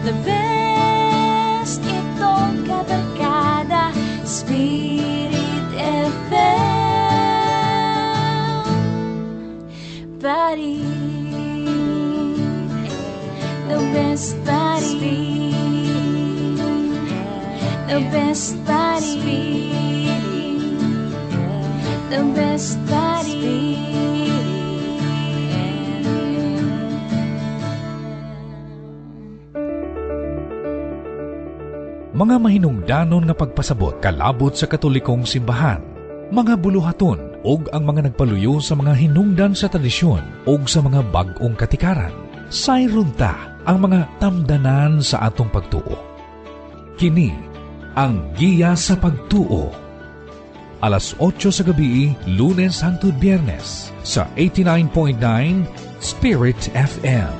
the best, itong kabarkada, Spirit FM. Buddy, the best buddy, the best buddy, the best buddy. Mga mahinungdanon nga pagpasabot kalabot sa Katolikong simbahan, mga buluhaton ug ang mga nagpaluyo sa mga hinungdan sa tradisyon ug sa mga bag-ong katikaran. Sayron ta ang mga tamdanan sa atong pagtuo. Kini ang Giya sa Pagtuo. Alas 8 sa gabi, Lunes hangtod Biyernes sa 89.9 Spirit FM.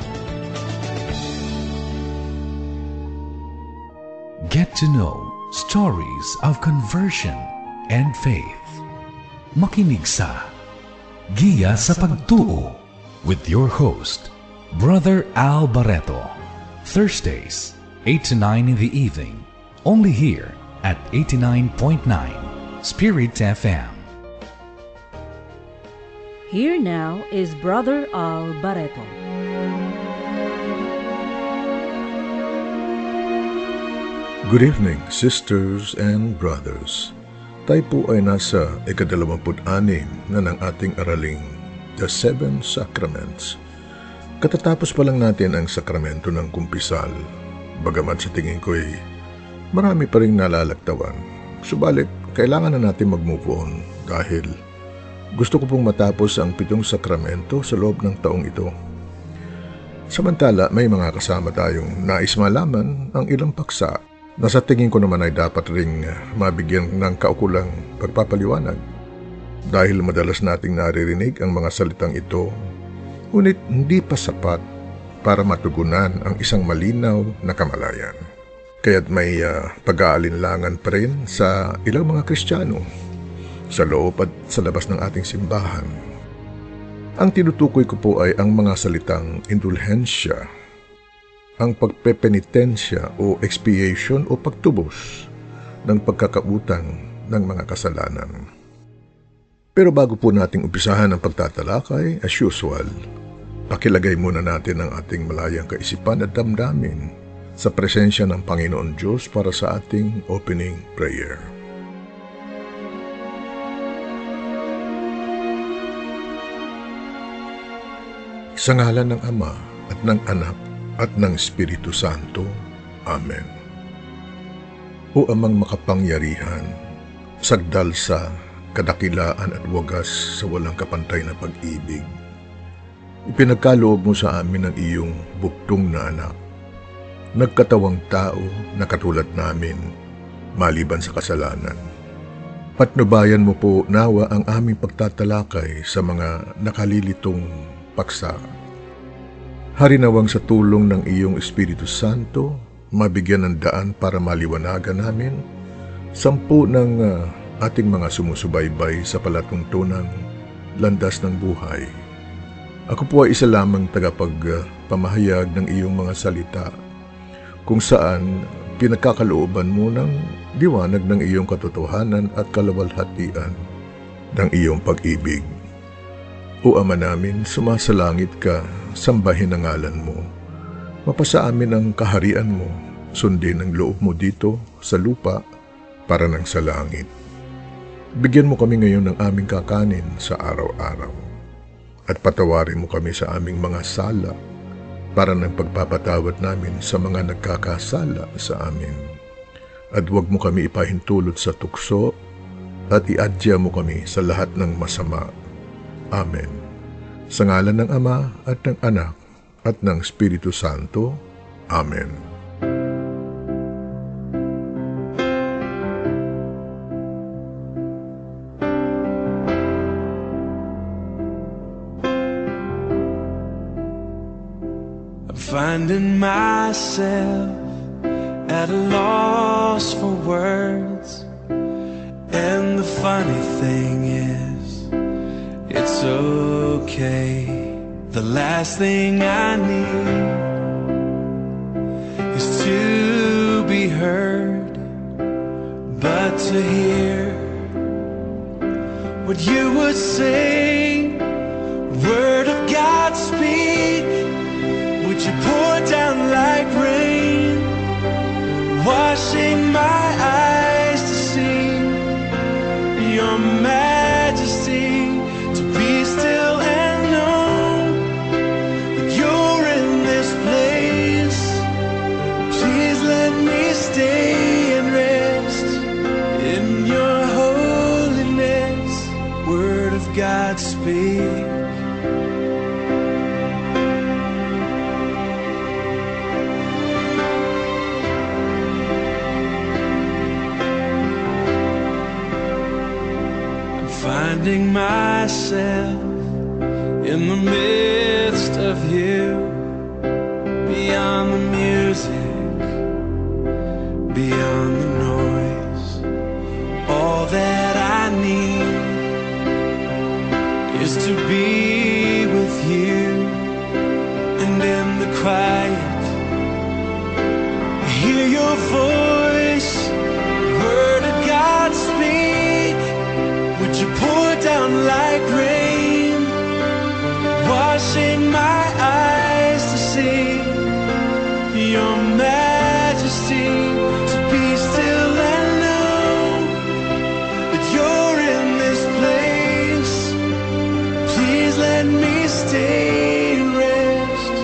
Get to know stories of conversion and faith. Makinig sa Giya sa Pagtuo with your host, Brother Al Barreto. Thursdays, 8 to 9 in the evening, only here at 89.9 Spirit FM. Here now is Brother Al Barreto. Good evening, sisters and brothers. Tayo po ay nasa ika-26 na ng ating araling The Seven Sacraments. Katatapos pa lang natin ang sakramento ng kumpisal, bagamat sa tingin ko'y marami pa rin nalalagtawan. Subalit, kailangan na natin mag-move on dahil gusto ko pong matapos ang 7 sakramento sa loob ng taong ito. Samantala, may mga kasama tayong nais malaman ang ilang paksa na sa tingin ko naman ay dapat ring mabigyan ng kaukulang pagpapaliwanag dahil madalas nating naririnig ang mga salitang ito, ngunit hindi pa sapat para matugunan ang isang malinaw na kamalayan. Kaya't may pag-aalinlangan pa rin sa ilang mga Kristiyano sa loob at sa labas ng ating simbahan. Ang tinutukoy ko po ay ang mga salitang indulhensya, ang pagpepenitensya o expiation o pagtubos ng pagkakautang ng mga kasalanan. Pero bago po nating umpisahan ang pagtatalakay, as usual, pakilagay muna natin ang ating malayang kaisipan at damdamin sa presensya ng Panginoon Diyos para sa ating opening prayer. Sa ngalan ng Ama at ng Anak at ng Espiritu Santo. Amen. O Amang makapangyarihan, sagdal sa kadakilaan at wagas sa walang kapantay na pag-ibig, ipinagkaloob mo sa amin ang iyong buktong na anak, nagkatawang tao na katulad namin, maliban sa kasalanan. Patnubayan mo po nawa ang aming pagtatalakay sa mga nakalilitong paksa. Harinawang sa tulong ng iyong Espiritu Santo, mabigyan ng daan para maliwanagan namin 10 ng ating mga sumusubaybay sa palatuntunang landas ng buhay. Ako po ay isa lamang tagapagpamahayag ng iyong mga salita, kung saan pinagkakalooban mo ng liwanag ng iyong katotohanan at kalawalhatian ng iyong pag-ibig. O Ama namin, sumasalangit ka, sambahin ang ngalan mo. Mapasa amin ang kaharian mo, sundin ang loob mo dito sa lupa para nang sa langit. Bigyan mo kami ngayon ng aming kakanin sa araw-araw. At patawarin mo kami sa aming mga sala para ng pagpapatawad namin sa mga nagkakasala sa amin. At huwag mo kami ipahintulot sa tukso at iadya mo kami sa lahat ng masama. Amen. Sa ngalan ng Ama at ng Anak at ng Espiritu Santo. Amen. I'm finding myself at a loss for words, and the funny thing is, it's okay. The last thing I need is to hear what you would say. Word of God, speak. Would you pour down like rain, washing my eyes to see your majesty, to be still and know that you're in this place. Please let me stay and rest in your holiness. Word of God, speak. Finding myself in the midst of you, beyond the music, beyond the noise. All that I need is to be with you, and in the quiet, hear your voice. Word of God, speak. Would you pour down like rain, washing my eyes to see your majesty, to be still and know that you're in this place. Please let me stay and rest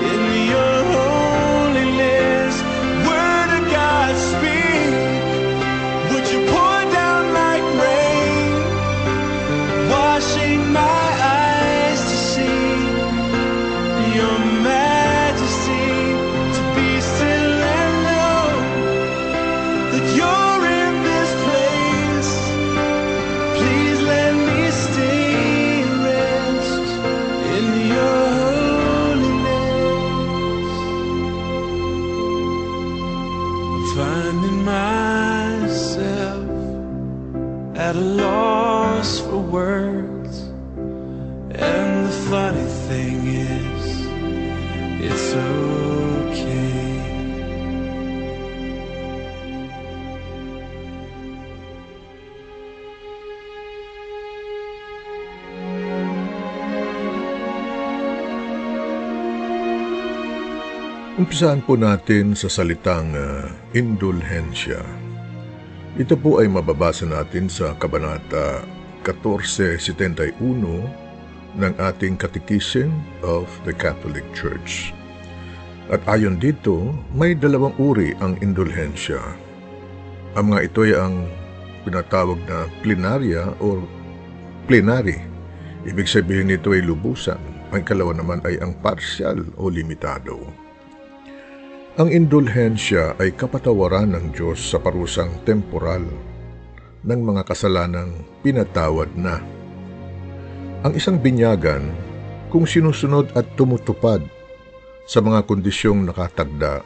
in your holiness. Word of God, speak. Would you pour down like rain, washing my eyes to see your majesty, to be still and know that you're in this place. Please let me stay and rest in your holiness. Finding myself at a loss for words, and the funny thing is, it's okay. Umpisahan po natin sa salitang indulhensya. Ito po ay mababasa natin sa Kabanata 1471 ng ating Catechism of the Catholic Church. At ayon dito, may dalawang uri ang indulhensya. Ang mga ito ay ang pinatawag na plenaria or plenary. Ibig sabihin nito ay lubusan. Ang ikalawa naman ay ang partial o limitado. Ang indulhensya ay kapatawaran ng Diyos sa parusang temporal ng mga kasalanang pinatawad na. Ang isang binyagan, kung sinusunod at tumutupad sa mga kondisyong nakatagda,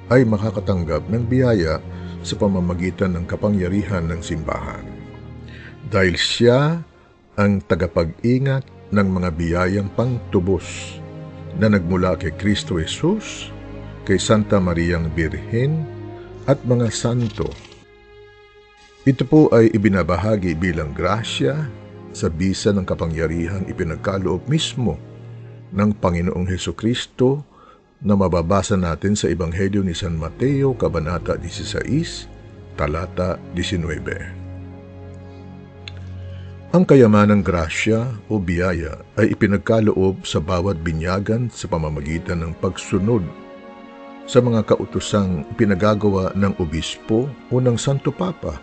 ay makakatanggap ng biyaya sa pamamagitan ng kapangyarihan ng simbahan. Dahil siya ang tagapag-ingat ng mga biyayang pangtubos na nagmula kay Kristo Jesus, kay Santa Mariang Birhen at mga santo. Ito po ay ibinabahagi bilang grasya sa bisa ng kapangyarihang ipinagkaloob mismo ng Panginoong Hesukristo na mababasa natin sa Ebanghelyo ni San Mateo, Kabanata 16, Talata 19. Ang kayamanang grasya o biyaya ay ipinagkaloob sa bawat binyagan sa pamamagitan ng pagsunod sa mga kautosang pinagagawa ng obispo o ng Santo Papa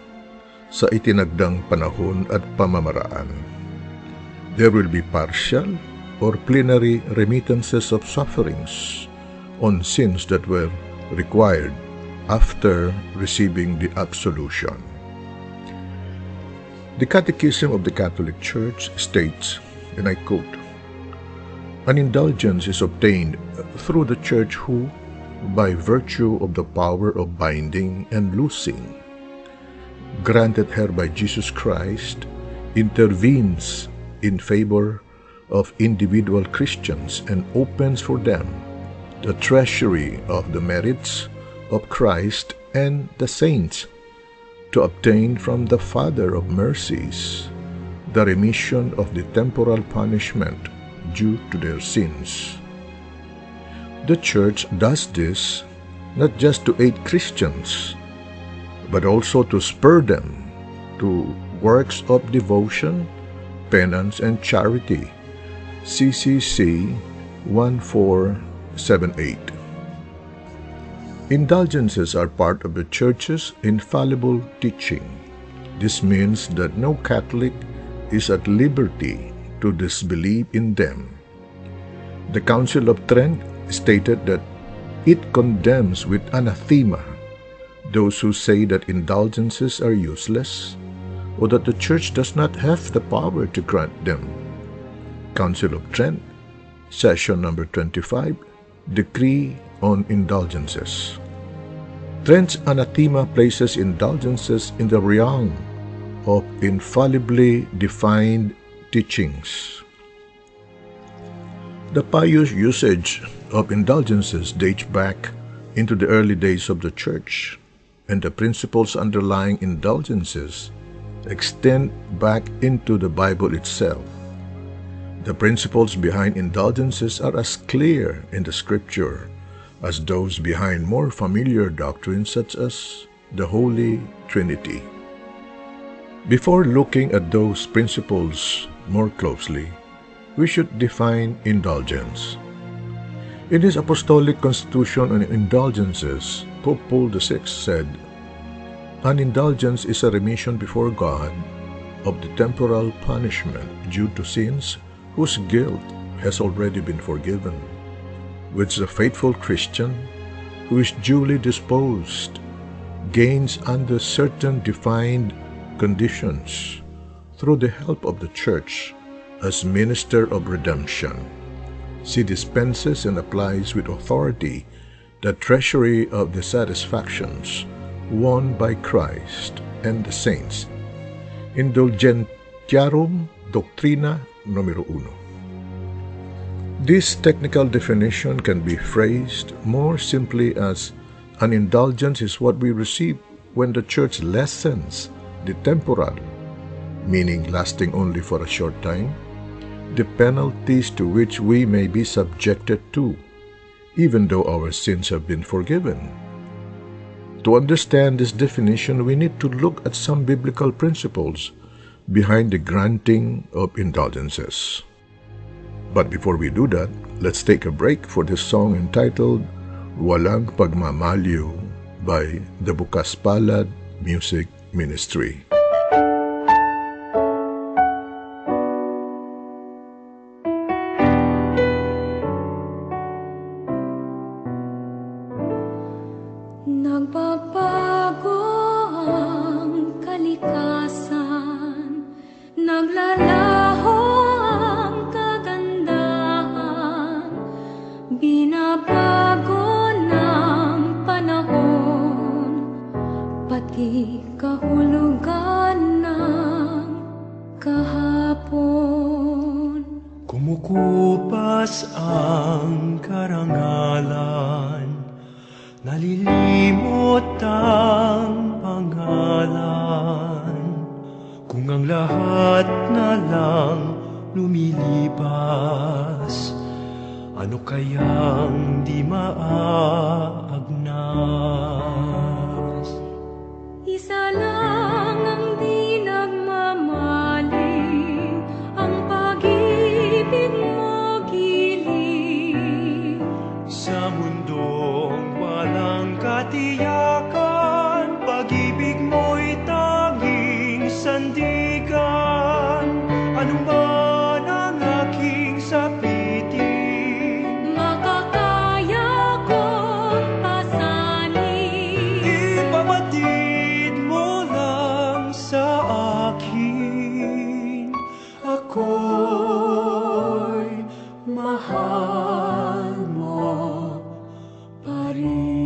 sa itinagdang panahon at pamamaraan. There will be partial or plenary remittances of sufferings on sins that were required after receiving the absolution. The Catechism of the Catholic Church states, and I quote, "An indulgence is obtained through the Church who, by virtue of the power of binding and loosing, granted her by Jesus Christ, intervenes in favor of individual Christians and opens for them the treasury of the merits of Christ and the saints to obtain from the Father of mercies the remission of the temporal punishment due to their sins. The Church does this not just to aid Christians, but also to spur them to works of devotion, penance, and charity. CCC 1478. Indulgences are part of the Church's infallible teaching. This means that no Catholic is at liberty to disbelieve in them. The Council of Trent stated that it condemns with anathema those who say that indulgences are useless or that the Church does not have the power to grant them. Council of Trent, Session number 25, Decree on Indulgences. Trent's anathema places indulgences in the realm of infallibly defined teachings. The pious usage of indulgences dates back into the early days of the Church, and the principles underlying indulgences extend back into the Bible itself. The principles behind indulgences are as clear in the Scripture as those behind more familiar doctrines such as the Holy Trinity. Before looking at those principles more closely, we should define indulgence. In his Apostolic Constitution on Indulgences, Pope Paul VI said, "An indulgence is a remission before God of the temporal punishment due to sins whose guilt has already been forgiven, which the faithful Christian, who is duly disposed, gains under certain defined conditions through the help of the Church as minister of redemption. She dispenses and applies with authority the treasury of the satisfactions won by Christ and the saints." Indulgentiarum Doctrina numero 1. This technical definition can be phrased more simply as an indulgence is what we receive when the Church lessens the temporal, meaning lasting only for a short time, the penalties to which we may be subjected to, even though our sins have been forgiven. To understand this definition, we need to look at some biblical principles behind the granting of indulgences. But before we do that, let's take a break for this song entitled Walang Pagmamaliw by the Bukas Palad Music Ministry. Nagbabago ang kalikasan, naglalaho ang kagandahan, binabago ng panahon, pati kahulugan ng kahapon. Kumukupas ang karangalan, nalilimot ang pangalan. Kung ang lahat na lang lumilipas, ano kayang di maagnas? Isa lang ang di nagmamaling, ang pag-ibig mo giling. Sa mundong walang katiyakan, pag-ibig mo'y tanging sandigan. Anong man ang aking sapitin, Makakaya kong pasanin. ipabatid mo lang sa akin. Ako'y mahal mo pa rin.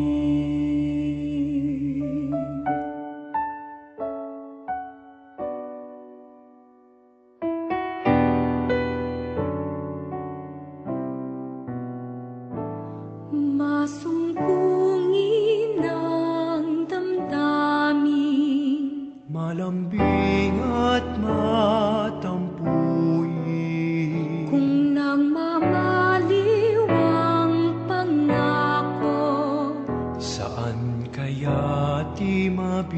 Saan kaya di mabibigo?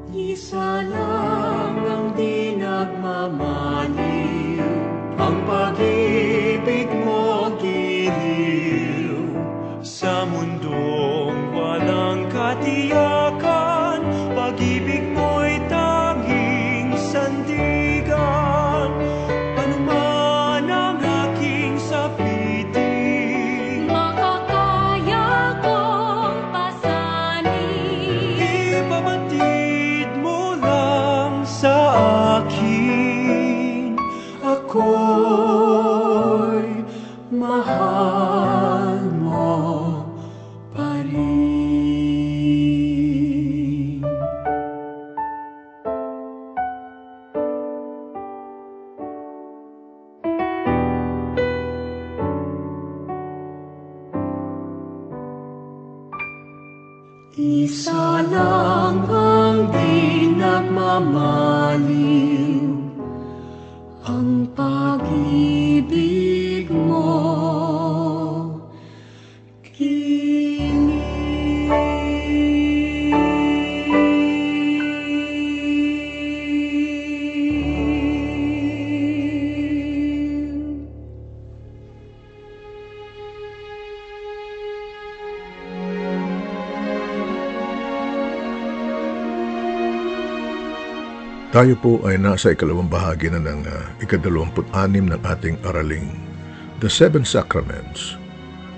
Isa lang ang di nagmamaliw, ang pag-ibig mo giliw. Sa mundong walang katiyakan, pag-ibig mo'y tanging sandigan. Ano man ang aking sapitin, Makakaya kong pasanin. ipabatid mo lang sa akin. Ako'y mahal mo pa rin. Isa lang ang di nagmamaliw, ang pag-ibig mo giliw. Tayo po ay nasa ikalawang bahagi na ng ika-26 ng ating araling The Seven Sacraments.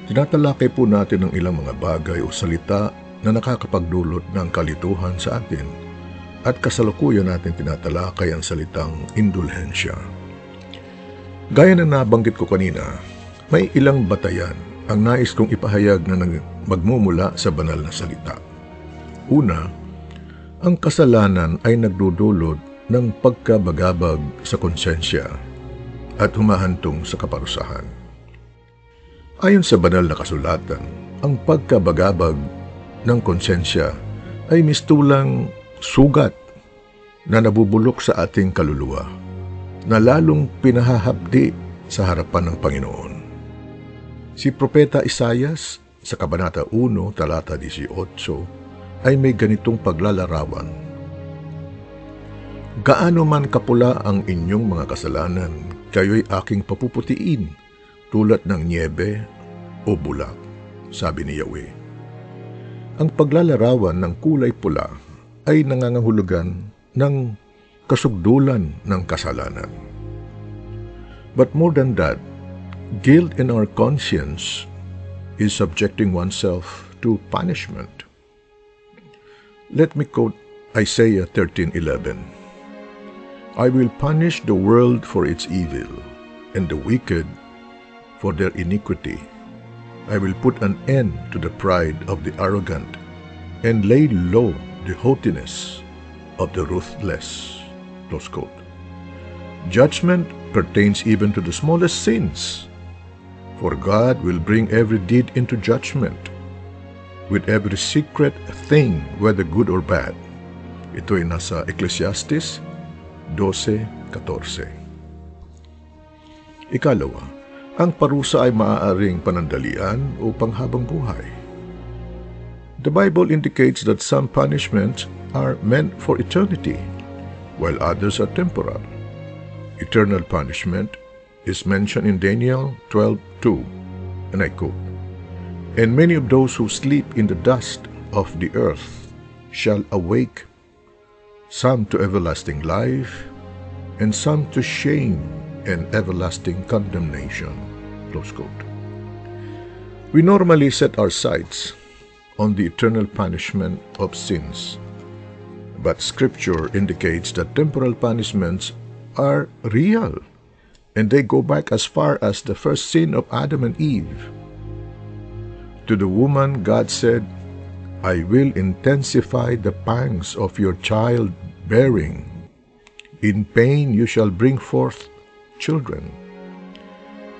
Tinatalakay po natin ang ilang mga bagay o salita na nakakapagdulot ng kalituhan sa atin at kasalukuyan natin tinatalakay ang salitang indulhensya. Gaya ng nabanggit ko kanina, may ilang batayan ang nais kong ipahayag na magmumula sa banal na salita. Una, ang kasalanan ay nagdudulot ng pagkabagabag sa konsensya at humahantong sa kaparusahan. Ayon sa banal na kasulatan, ang pagkabagabag ng konsensya ay mistulang sugat na nabubulok sa ating kaluluwa, na lalong pinahahabdi sa harapan ng Panginoon. Si Propeta Isaias sa Kabanata 1, talata 18, ay may ganitong paglalarawan. Gaano man kapula ang inyong mga kasalanan, kayo'y aking papuputiin tulad ng niebe o bulak, sabi ni Yahweh. Ang paglalarawan ng kulay pula ay nangangahulugan ng kasugdulan ng kasalanan. But more than that, guilt in our conscience is subjecting oneself to punishment. Let me quote Isaiah 13:11. I will punish the world for its evil, and the wicked for their iniquity. I will put an end to the pride of the arrogant, and lay low the haughtiness of the ruthless. Close quote. Judgment pertains even to the smallest sins, for God will bring every deed into judgment, with every secret thing, whether good or bad. Ito ay nasa Ecclesiastes 12:14. Ikalawa, ang parusa ay maaaring panandalian o panghabang buhay. The Bible indicates that some punishments are meant for eternity, while others are temporal. Eternal punishment is mentioned in Daniel 12:2, and I quote, "And many of those who sleep in the dust of the earth shall awake, some to everlasting life, and some to shame and everlasting condemnation." Close quote. We normally set our sights on the eternal punishment of sins, but Scripture indicates that temporal punishments are real, and they go back as far as the first sin of Adam and Eve. To the woman, God said, "I will intensify the pangs of your childbearing. In pain you shall bring forth children."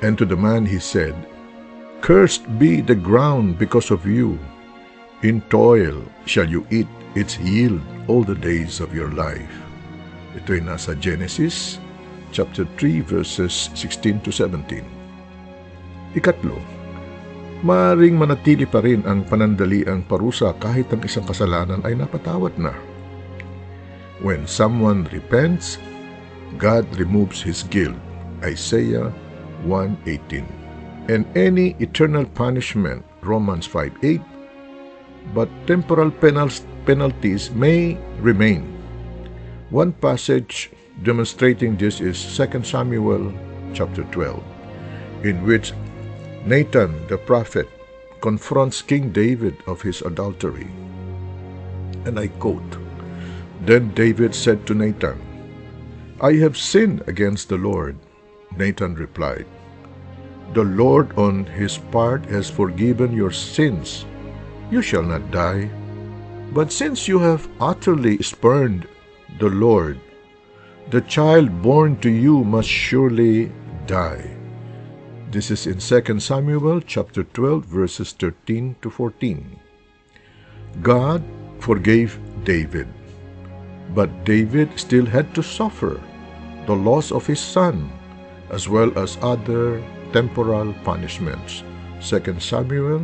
And to the man he said, "Cursed be the ground because of you. In toil shall you eat its yield all the days of your life." Ito ay nasa Genesis chapter 3 verses 16 to 17. Ikatlo, Maaring manatili pa rin ang panandaliang parusa kahit ang isang kasalanan ay napatawad na. When someone repents, God removes his guilt. Isaiah 1:18. And any eternal punishment, Romans 5:8, but temporal penalties may remain. One passage demonstrating this is 2 Samuel chapter 12, in which Nathan the prophet confronts King David of his adultery. And I quote, "Then David said to Nathan, I have sinned against the Lord." Nathan replied, "The Lord on his part has forgiven your sins. You shall not die. But since you have utterly spurned the Lord, the child born to you must surely die." This is in 2 Samuel chapter 12 verses 13 to 14. God forgave David, but David still had to suffer the loss of his son, as well as other temporal punishments. 2 Samuel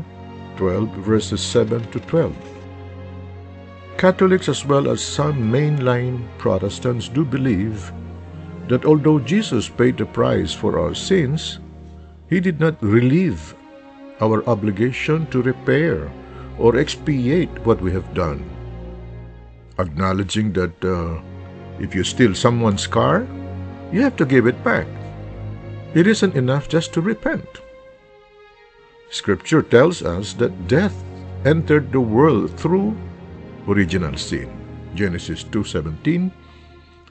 12 verses 7 to 12. Catholics as well as some mainline Protestants do believe that although Jesus paid the price for our sins, He did not relieve our obligation to repair or expiate what we have done. Acknowledging that if you steal someone's car, you have to give it back. It isn't enough just to repent. Scripture tells us that death entered the world through original sin, Genesis 2:17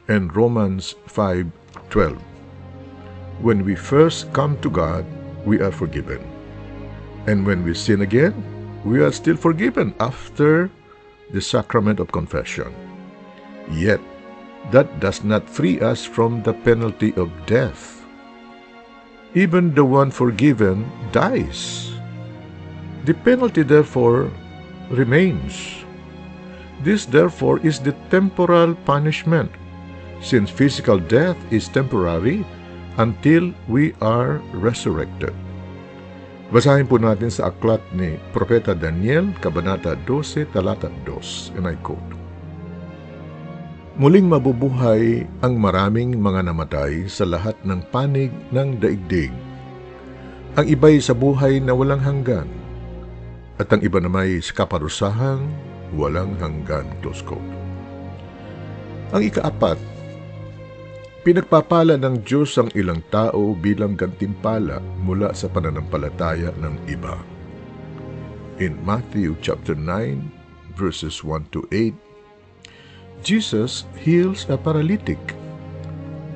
and Romans 5:12. When we first come to God, we are forgiven. And when we sin again, we are still forgiven after the sacrament of confession. Yet, that does not free us from the penalty of death. Even the one forgiven dies. The penalty, therefore, remains. This, therefore, is the temporal punishment, since physical death is temporary until we are resurrected. Basahin po natin sa aklat ni Propeta Daniel, Kabanata 12, Talata 2, and I quote, "Muling mabubuhay ang maraming mga namatay sa lahat ng panig ng daigdig. Ang iba'y sa buhay na walang hanggan, at ang iba nama'y sa kaparusahang walang hanggan." Close quote. Ang ikaapat, pinagpapala ng Diyos ang ilang tao bilang gantimpala mula sa pananampalataya ng iba. In Matthew chapter 9, verses 1 to 8, Jesus heals a paralytic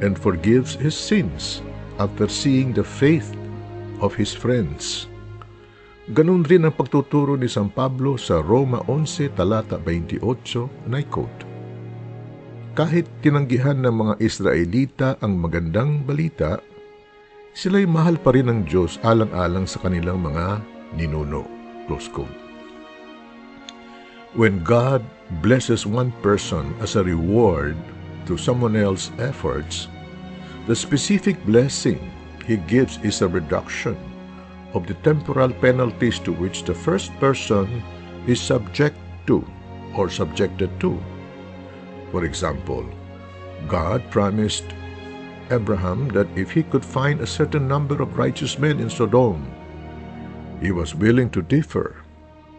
and forgives his sins after seeing the faith of his friends. Ganun rin ang pagtuturo ni San Pablo sa Roma 11, talata 28, and I quote, "Kahit tinanggihan ng mga Israelita ang magandang balita, sila'y mahal pa rin ng Diyos alang-alang sa kanilang mga ninuno." Close quote. When God blesses one person as a reward to someone else's efforts, the specific blessing He gives is a reduction of the temporal penalties to which the first person is subject to or subjected to. For example, God promised Abraham that if he could find a certain number of righteous men in Sodom, he was willing to defer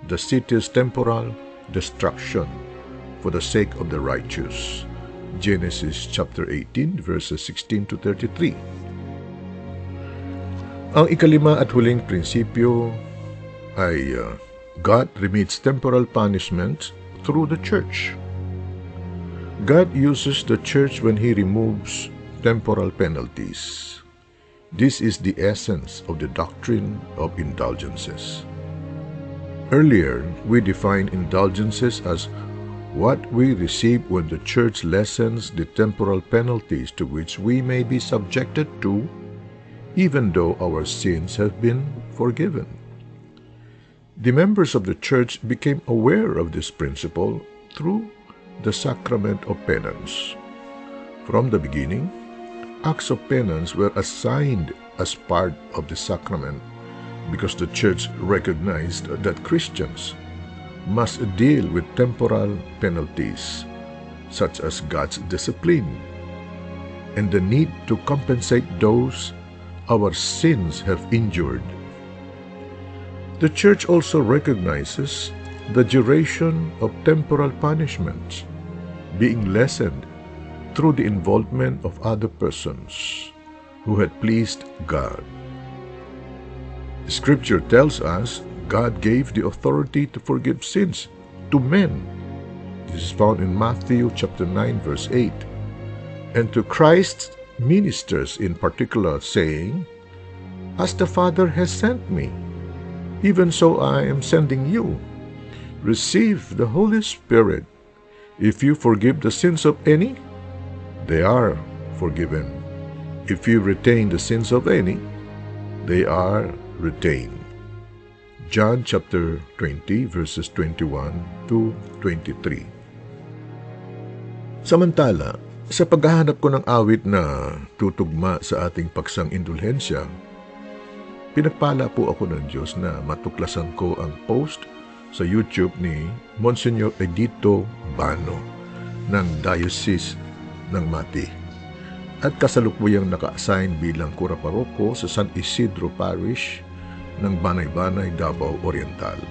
the city's temporal destruction for the sake of the righteous. Genesis chapter 18, verses 16 to 33. Ang ikalima at huling prinsipyo ay God remits temporal punishment through the church. God uses the church when He removes temporal penalties. This is the essence of the doctrine of indulgences. Earlier, we defined indulgences as what we receive when the church lessens the temporal penalties to which we may be subjected to, even though our sins have been forgiven. The members of the church became aware of this principle through the sacrament of penance. From the beginning, acts of penance were assigned as part of the sacrament because the church recognized that Christians must deal with temporal penalties, such as God's discipline, and the need to compensate those our sins have injured. The church also recognizes the duration of temporal punishments being lessened through the involvement of other persons who had pleased God. Scripture tells us God gave the authority to forgive sins to men. This is found in Matthew chapter 9, verse 8. And to Christ's ministers in particular, saying, "As the Father has sent me, even so I am sending you. Receive the Holy Spirit. If you forgive the sins of any, they are forgiven. If you retain the sins of any, they are retained." John chapter 20, verses 21 to 23. Samantala, sa paghahanap ko ng awit na tutugma sa ating paksang indulhensya, pinagpala po ako ng Diyos na matuklasan ko ang post sa YouTube ni Monsignor Edito Bano ng Diocese ng Mati at kasalukuyang naka-assign bilang kura paroko sa San Isidro Parish ng Banay-Banay, Davao Oriental.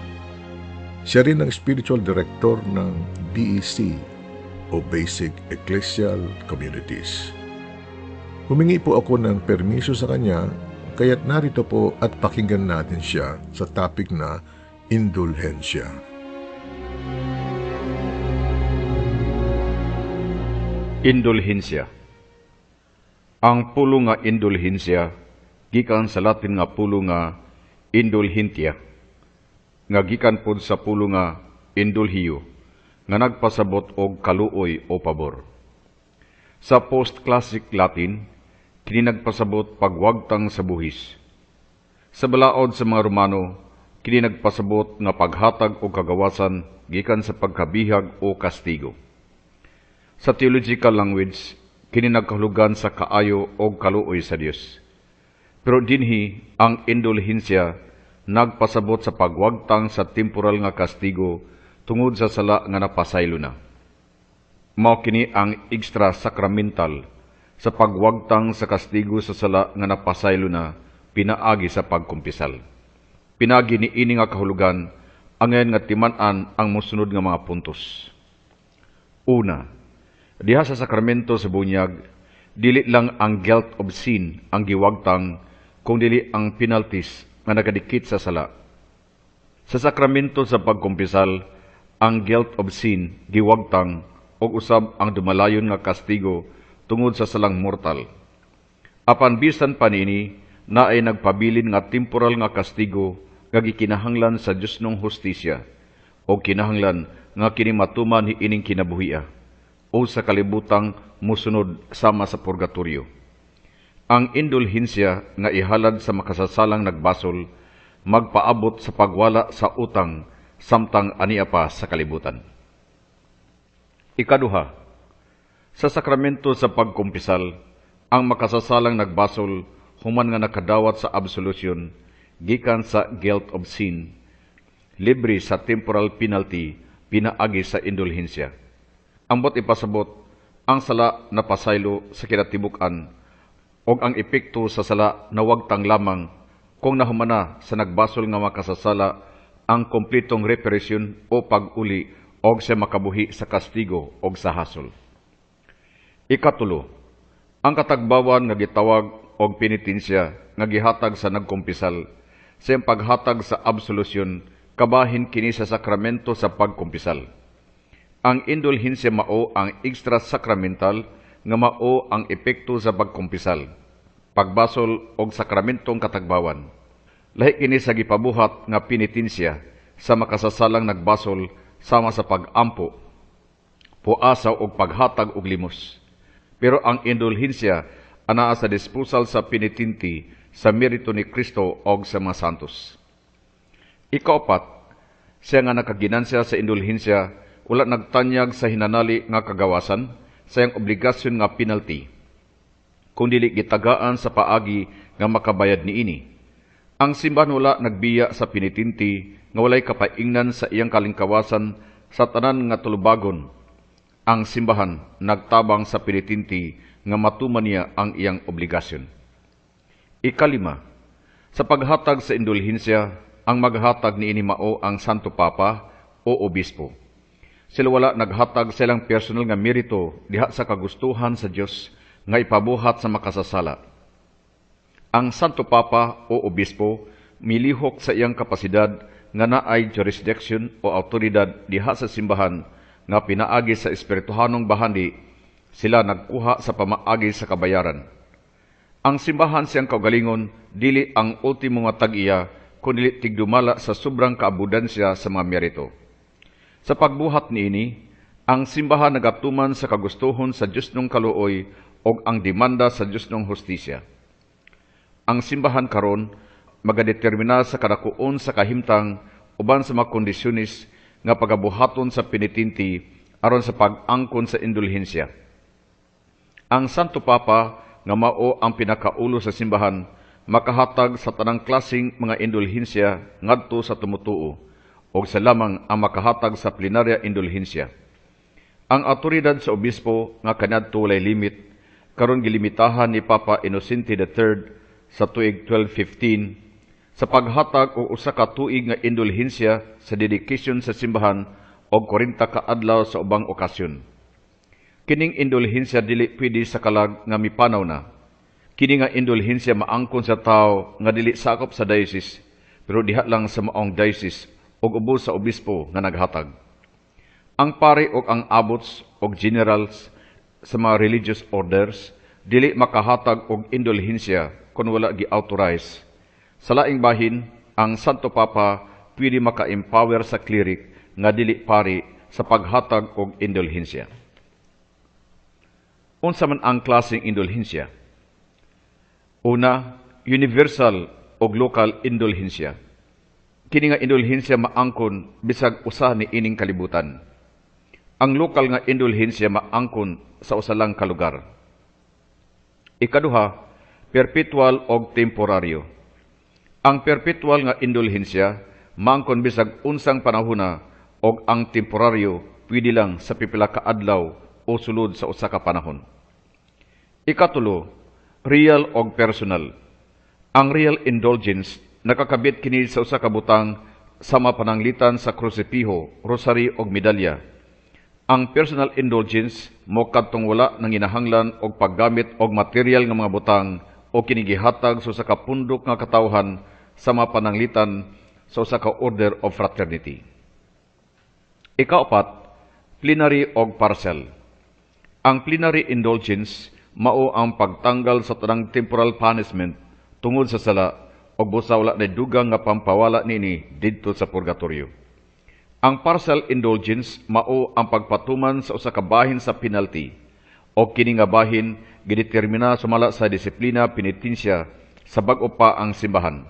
Siya rin ang spiritual director ng BEC o Basic Ecclesial Communities. Humingi po ako ng permiso sa kanya, kaya't narito po at pakinggan natin siya sa topic na indulhensya. Indulhensya. Ang pulo nga indulhensya gikan sa Latin nga pulo nga indulhentia, nga gikan pod sa pulo nga indulhio, nga nagpasabot og kaluoy o pabor. Sa post-classic Latin, kini nagpasabot pagwagtang sa buhis. Sa balaod sa mga Romano, kini nagpasabot nga paghatag o kagawasan gikan sa pagkabihag o kastigo. Sa theological language, kini nagkahulugan sa kaayo o kaluoy sa Dios. Pero dinhi ang indulhensya nagpasabot sa pagwagtang sa temporal nga kastigo tungod sa sala nga napasaylo na. Mao kini ang extra sacramental sa pagwagtang sa kastigo sa sala nga napasaylo na pinaagi sa pagkumpisal. Pinagi ni ini nga kahulugan angen nga timan-an ang mosunod nga mga puntos. Una, diha sa sakramento sa bunyag, dili lang ang guilt of sin ang giwagtang, kung dili ang penalties nga nagadikit sa sala. Sa sakramento sa pagkumpisal, ang guilt of sin giwagtang og usab ang dumalayon nga kastigo tungod sa salang mortal. Apan bisan pa nini, na ay nagpabilin nga temporal nga kastigo nga gikinahanglan sa Dios nung hustisya o kinahanglan nga kini matuman hi ining kinabuhia o sa kalibutang musunod sama sa purgatorio. Ang indulhensya nga ihalad sa makasasalang nagbasol magpaabot sa pagwala sa utang samtang ania pa sa kalibutan. Ikaduha, sa sakramento sa pagkumpisal, ang makasasalang nagbasol human nga nakadawat sa absolution gikan sa guilt of sin, libre sa temporal penalty pinaagi sa indulhensya. Ambot ipasabot ang sala na pasaylo sa kinatibuk-an o ang epekto sa sala na wagtang lamang kung nahumana sa nagbasol nga makasasala ang kompletong reparation o pag-uli o sa makabuhi sa kastigo o sa hasol. Ikatulo, ang katagbawan nga gitawag og penitensya nga gihatag sa nagkumpisal sa paghatag sa absolution kabahin kini sa sakramento sa pagkumpisal. Ang indulhensya mao ang extra sacramental nga mao ang epekto sa pagkumpisal, pagbasol og sakramentong katagbawan. Lahi kini sa gipabuhat nga penitensya sa makasasalang nagbasol sama sa pag-ampo, puasa og paghatag og limos. Pero ang indulhensya anaa sa disposal sa penitente sa merito ni Kristo og sa mga santos. Ikaapat, siya nga nakaginansya sa indulhensya wala nagtanyag sa hinanali nga kagawasan sa iyang obligasyon nga penalty, kung dili gitagaan sa paagi nga makabayad niini. Ang simbahan wala nagbiya sa pinitinti nga walay kapaingnan sa iyang kalingkawasan sa tanan nga tulubagon. Ang simbahan nagtabang sa pinitinti nga matuman niya ang iyang obligasyon. Ikalima, sa paghatag sa indulhensya, ang maghatag ni inimao ang Santo Papa o Obispo. Sila wala naghatag silang personal nga merito diha sa kagustuhan sa Dios nga ipabuhat sa makasasala. Ang Santo Papa o Obispo milihok sa iyang kapasidad nga naay jurisdiction o autoridad diha sa simbahan nga pinaagi sa espirituhanong bahandi, sila nagkuha sa pamaagi sa kabayaran. Ang simbahan siyang kaugalingon, dili ang ultimo nga tag-iya, kundi tigdumala sa sobrang kaabudansya sa mga merito. Sa pagbuhat niini, ang simbahan nagatuman sa kagustuhon sa Diyos ng kaluoy o ang demanda sa Diyos ng hustisya. Ang simbahan karon magadetermina sa kadakuon sa kahimtang uban sa mga kondisyonis nga pagabuhaton sa pinitinti aron sa pag-angkon sa indulhensya. Ang Santo Papa nga mao ang pinakaulo sa simbahan makahatag sa tanang klaseng mga indulhensya ngadto sa tumutuo o sa lamang ang makahatag sa plenarya indulhensya. Ang autoridad sa obispo nga kaniadto walay limit karon gilimitahan ni Papa Innocente III sa tuig 1215 sa paghatag o usa ka tuig nga indulhensya sa dedication sa simbahan og 40 ka adlaw sa ubang okasyon. Kining indulhensya dili pwede sa kalag nga mipanaw na. Kini nga indulhensya maangkon sa tao nga dili sakop sa diocese pero diha lang sa maong diocese og ubos sa obispo nga naghatag. Ang pare o ang abots o generals sa mga religious orders dili makahatag og indulhensya kung wala gi-authorize. Sa laing bahin, ang Santo Papa pwede maka-empower sa cleric nga dili pari sa paghatag og indulhensya. Unsa man ang klaseng indulhensya? Una, universal o local indulhensya. Kini nga indulhensya maangkon bisag usa ni ining kalibutan. Ang lokal nga indulhensya maangkon sa usa lang ka lugar. Ikaduha, perpetual o temporaryo. Ang perpetual nga indulhensya maangkon bisag unsang panahona o ang temporaryo pwede lang sa pipila ka adlaw o sulod sa usa ka panahon. Ikatulo, real o personal. Ang real indulgence nakakabit kini sa usa ka butang sama pananglitan sa krusipiho, rosary o medalya. Ang personal indulgence mo kadtong wala nang inahanglan og paggamit og material nga mga butang o kinigihatag sa usa ka pundok nga katawhan sama pananglitan sa usa ka order of fraternity. Ikaapat, plenary o partial. Ang plenary indulgence mao ang pagtanggal sa tanang temporal punishment tungod sa sala o busa wala na dugang nga pampawala nini didto sa purgatorio. Ang partial indulgence mao ang pagpatuman sa usa ka bahin sa penalty o kini nga bahin gidetermina sumala sa disiplina penitensya sa bag-o pa ang simbahan.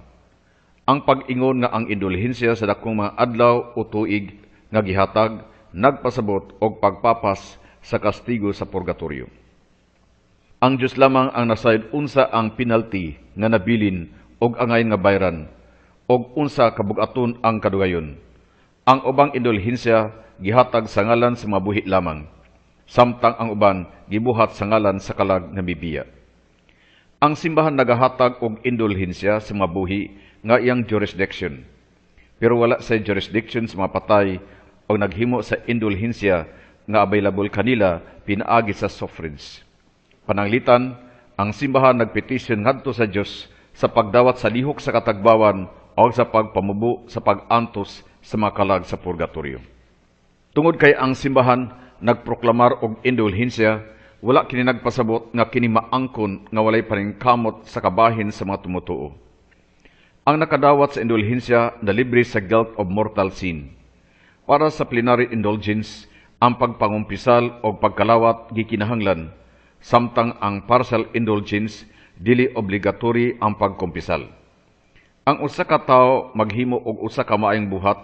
Ang pag-ingon nga ang indulhensya sa dakong mga adlaw o tuig nga gihatag nagpasabot og pagpapas sa kastigo sa purgatorio. Ang Dios lamang ang nasayod unsa ang penalty nga nabilin og angay nga bayran og unsa kabug-aton ang kadugayon. Ang ubang indulhensya gihatag sa ngalan sa mga buhi lamang, samtang ang uban gibuhat sa ngalan sa kalag nga bibiya. Ang simbahan nagahatag og indulhensya sa mga buhi nga iyang jurisdiction, pero wala sa jurisdiction sa mga patay o naghimo sa indulhensya nga available kanila pinaagi sa suffrage. Pananglitan, ang simbahan nagpetisyon ngadto sa Dios sa pagdawat sa lihok sa katagbawan o sa pagpamubo sa pag-antos sa mga kalag sa purgatorio. Tungod kay ang simbahan nagproklamar og indulhensya, wala kini nagpasabot nga kini maangkon nga walay paningkamot sa kabahin sa mga tumutuo. Ang nakadawat sa indulhensya na libre sa guilt of mortal sin. Para sa plenary indulgence, ang pagpangumpisal o pagkalawat gikinahanglan, samtang ang partial indulgence dili obligatory ang pagkumpisal. Ang usa ka tawo maghimo og usa ka maayong buhat,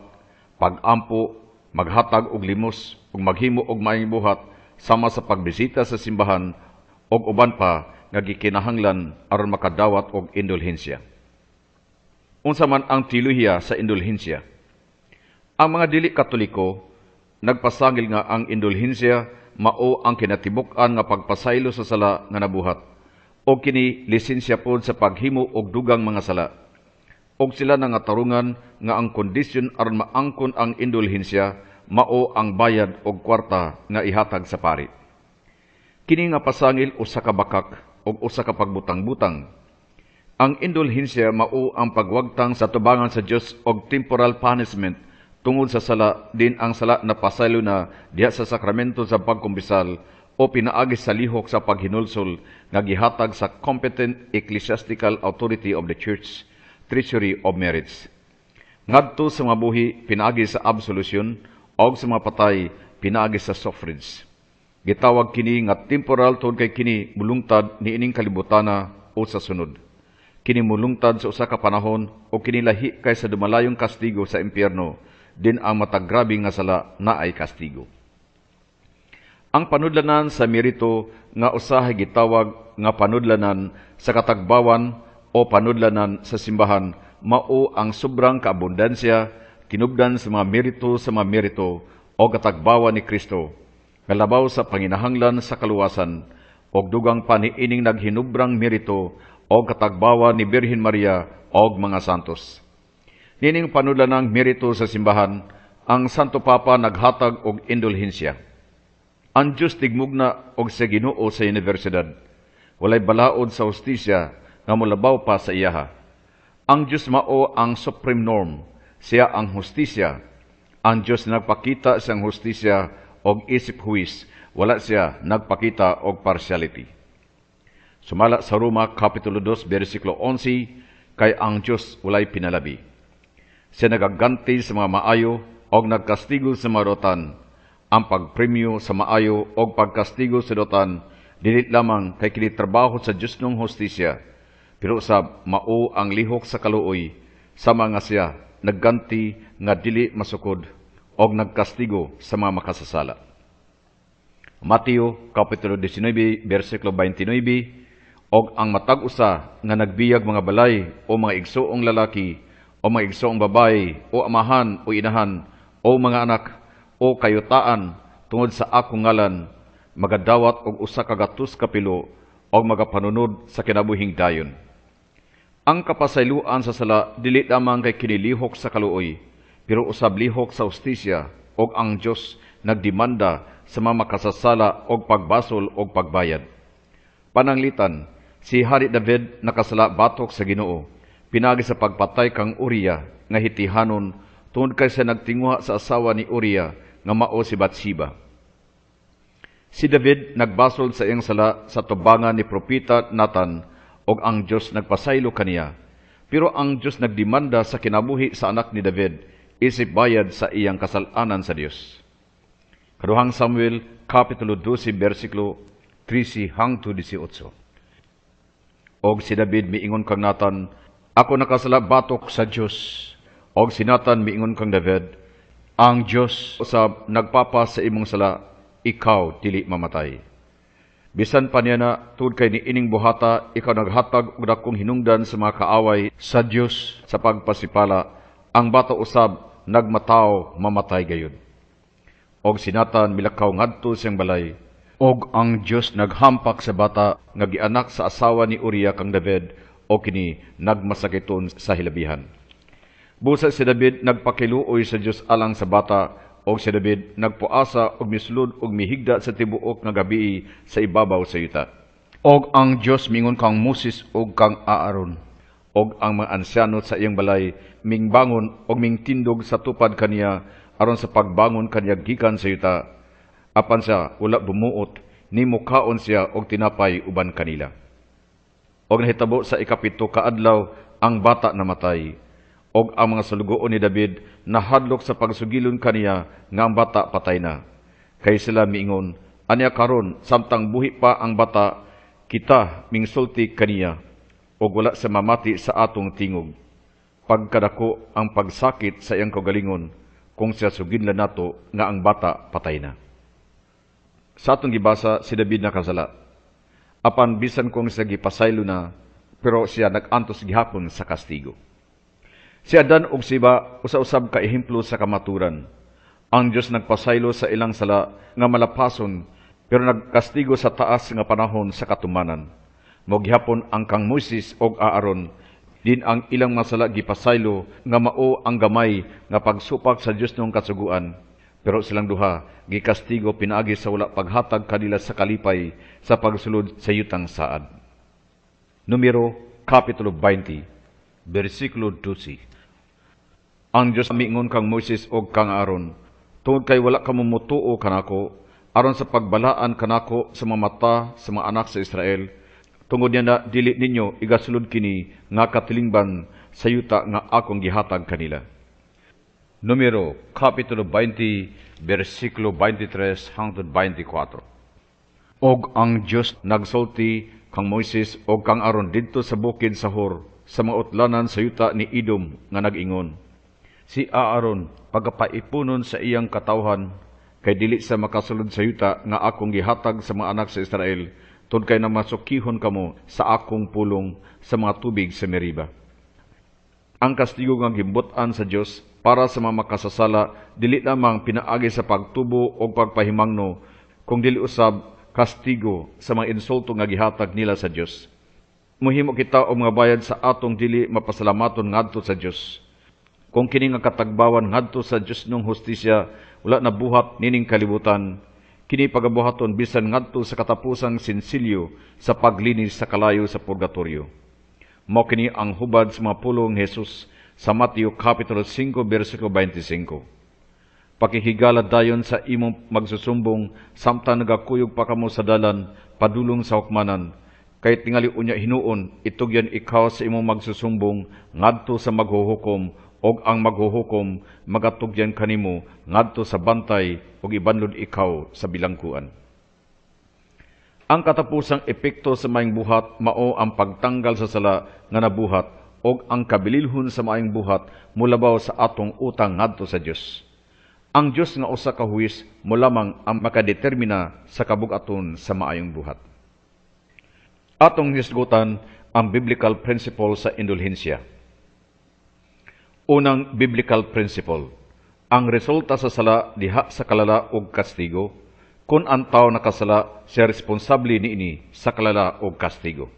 pagampo, maghatag og limos ug maghimo og maayong buhat sama sa pagbisita sa simbahan ug uban pa nga gikinahanglan aron makadawat og indulhensya. unsa man ang teolohiya sa indulhensya. Ang mga dili Katoliko nagpasangil nga ang indulhensya mao ang kinatibuk-an nga pagpasaylo sa sala nga nabuhat o kini lisensya pod sa paghimo og dugang mga sala. Og sila nga tarungan nga ang kondisyon aron maangkon ang indulhensya mao ang bayad og kwarta nga ihatag sa pari. Kini nga pasangil usa ka bakak og usa ka pagbutang-butang. Ang indulhensya mao ang pagwagtang sa tubangan sa Dios og temporal punishment tungod sa sala din ang sala na pasaylo na diha sa sakramento sa pagkumbisal o pinaagi sa lihok sa paghinulsol nga gihatag sa competent ecclesiastical authority of the church, treasury of merits. Ngadto sa mga buhi pinaagi sa absolution og sa mga patay pinaagi sa suffrage. Gitawag kini nga temporal tungod kay kini mulungtad niining kalibutana o sa sunod. Kini mulungtad sa usa ka panahon o kini lahi kay sa dumalayong kastigo sa impyerno, din ang matagrabe nga sala na ay kastigo. Ang panudlanan sa merito nga usahay gitawag nga panudlanan sa katagbawan o panudlanan sa simbahan mao ang sobrang kaabundansya tinubdan sa mga merito o katagbawan ni Kristo nga labaw sa panginahanglan sa kaluwasan og dugang paniining naghinubrang merito o katagbawan ni Birhen Maria og mga santos. Nining panudlanang merito sa simbahan, ang Santo Papa naghatag og indulhensya. Ang Diyos tigmugna og sa Ginoo sa universidad. Walay balaod sa hustisya nga molabaw pa sa iyaha. Ang Diyos mao ang supreme norm. Siya ang hustisya. Ang Diyos nagpakita siyang hustisya og isip huwis. Wala siya nagpakita og partiality. Sumala sa Roma, Kapitulo 2, versikulo 11, kay ang Diyos walay pinalabi. Siya nagaganti sa mga maayo o nagkastigo sa mga dotan. Ang pagpremyo sa maayo o pagkastigo sa dotan, dilit lamang kay kinitrabaho sa Diyos ng hostisya. Pero sa mao ang lihok sa kaluoy, sa mga siya nagganti nga dili masukod o nagkastigo sa mga makasasala. Mateo, Kapitulo 19, versikulo 29, og ang matag-usa nga nagbiyag mga balay o mga igsoong lalaki o mga igsoong babae o amahan o inahan o mga anak o kayutaan tungod sa akong ngalan magadawat og usa ka gatos ka pilo o magapanunod sa kinabuhing dayon. Ang kapasayloan sa sala dili lamang kay kinilihok sa kaluoy pero usab lihok sa hustisya og ang Dios nagdemanda sa mga makasasala og pagbasol og pagbayad. Pananglitan, si Hari David nakasala batok sa Ginoo, pinagi sa pagpatay kang Uriah nga hitihanon tungod kay sa nagtinguha sa asawa ni Uriah nga mao si Bathsheba. Si David nagbasol sa iyang sala sa tubangan ni propeta Nathan og ang Dios nagpasaylo kaniya. Pero ang Dios nagdemanda sa kinabuhi sa anak ni David isip bayad sa iyang kasalanan sa Dios. Kaduhang Samuel, Kapitulo 12, versikulo 13 hangtod 18. Og si David miingon kang Nathan, ako nakasala batok sa Dios. Og si Nathan miingon kang David, ang Dios sa nagpapa sa imong sala, ikaw dili mamatay. Bisan pa niya na tungod kay niining buhata, ikaw naghatag og dakong hinungdan sa mga kaaway sa Dios sa pagpasipala, ang bata usab nagmataw mamatay gayud. Og si Nathan milakaw ngadto siyang balay. Og ang Dios naghampak sa bata nga gianak sa asawa ni Uriah kang David o kini nagmasakiton sa hilabihan. Busa si David nagpakiluoy sa Dios alang sa bata o si David nagpuasa og misulod og mihigda sa tibuok nga gabii sa ibabaw sa yuta. Og ang Dios mingon kang Moses og kang Aaron og ang mga ansyano sa iyang balay mingbangon og mingtindog sa tupad kaniya aron sa pagbangon kaniya gikan sa yuta. Apan siya wala bumuot, ni mukaon siya og tinapay uban kanila. Og nahitabo sa ikapito kaadlaw ang bata namatay. Og ang mga sulugoon ni David nahadlok sa pagsugilon kaniya nga ang bata patay na. Kay sila miingon, anya karon samtang buhi pa ang bata, kita mingsulti kaniya og wala sa mamati sa atong tingog. Pagkadako ang pagsakit sa iyang kaugalingon kung siya sugidlan nato nga ang bata patay na. Sa atong gibasa, si David nakasala. Apan bisan kung siya gipasaylo na, pero siya nagantos gihapon sa kastigo. Si Adan ug Siba usa-usab ka ehemplo sa kamaturan. Ang Dios nagpasaylo sa ilang sala nga malapason, pero nagkastigo sa taas nga panahon sa katumanan. Moghapon ang kang Moises ug Aaron, din ang ilang masala gipasaylo nga mao ang gamay nga pagsupak sa Dios nung kasuguan. Pero silang duha gikastigo pinaagi sa wala paghatag kanila sa kalipay sa pagsulod sa yutang saad. Numero Kapitulo 20, versikulo 12. Ang Dios miingon kang Moises og kang Aaron, tungod kay wala ka mumutuo kanako aron sa pagbalaan kanako sa mga mata sa mga anak sa Israel, tungod niya na dili ninyo igasulod kini nga katilingban sa yuta nga akong gihatag kanila. Numero Kapitulo 20, versikulo 23 hangtod 24. Og ang Dios nagsulti kang Moises og kang Aaron didto sa bukid Sahor sa mga utlanan sa yuta ni Edom nga nag-ingon, si Aaron pagapaipunon sa iyang katawhan kay dili sa makasulod sa yuta nga akong gihatag sa mga anak sa Israel, tungod kay namasukihon kamo sa akong pulong sa mga tubig sa Meriba. Ang kastigo nga gimbutan sa Dios para sa mga makasasala dili lamang pinaagi sa pagtubo o pagpahimangno, kung dili usab kastigo sa mga insulto nga gihatag nila sa Dios. Muhimo kita o mga bayad sa atong dili mapasalamaton ngadto sa Dios. Kung kini nga katagbawan ngadto sa Dios nung hustisya wala na buhat nining kalibutan, kini pagabuhaton bisan ngadto sa katapusang sinsilyo sa paglinis sa kalayo sa purgatorio. Mao kini ang hubad sa mga pulong Hesus sa Mateo Kapitulo 5, versikulo 25. Pakihigala dayon sa imong magsusumbong samtang nagakuyog pa kamo sa dalan padulong sa hukmanan, kay tingali unya hinuon itugyan ikaw sa imong magsusumbong ngadto sa maghuhukom, og ang maghuhukom magatugyan kanimo ngadto sa bantay ug ibanlod ikaw sa bilangguan. Ang katapusang epekto sa maayong buhat mao ang pagtanggal sa sala nga nabuhat og ang kabililhon sa maayong buhat mulabaw sa atong utang ngadto sa Dios. Ang Dios nga usa ka huwis mo lamang ang makadetermina sa kabug-aton sa maayong buhat. Atong hisgutan ang biblical principle sa indulhensya. Unang biblical principle, ang resulta sa sala diha sa kalala ug kastigo. Kung ang tao nakasala, siya responsable niini sa kalala ug kastigo.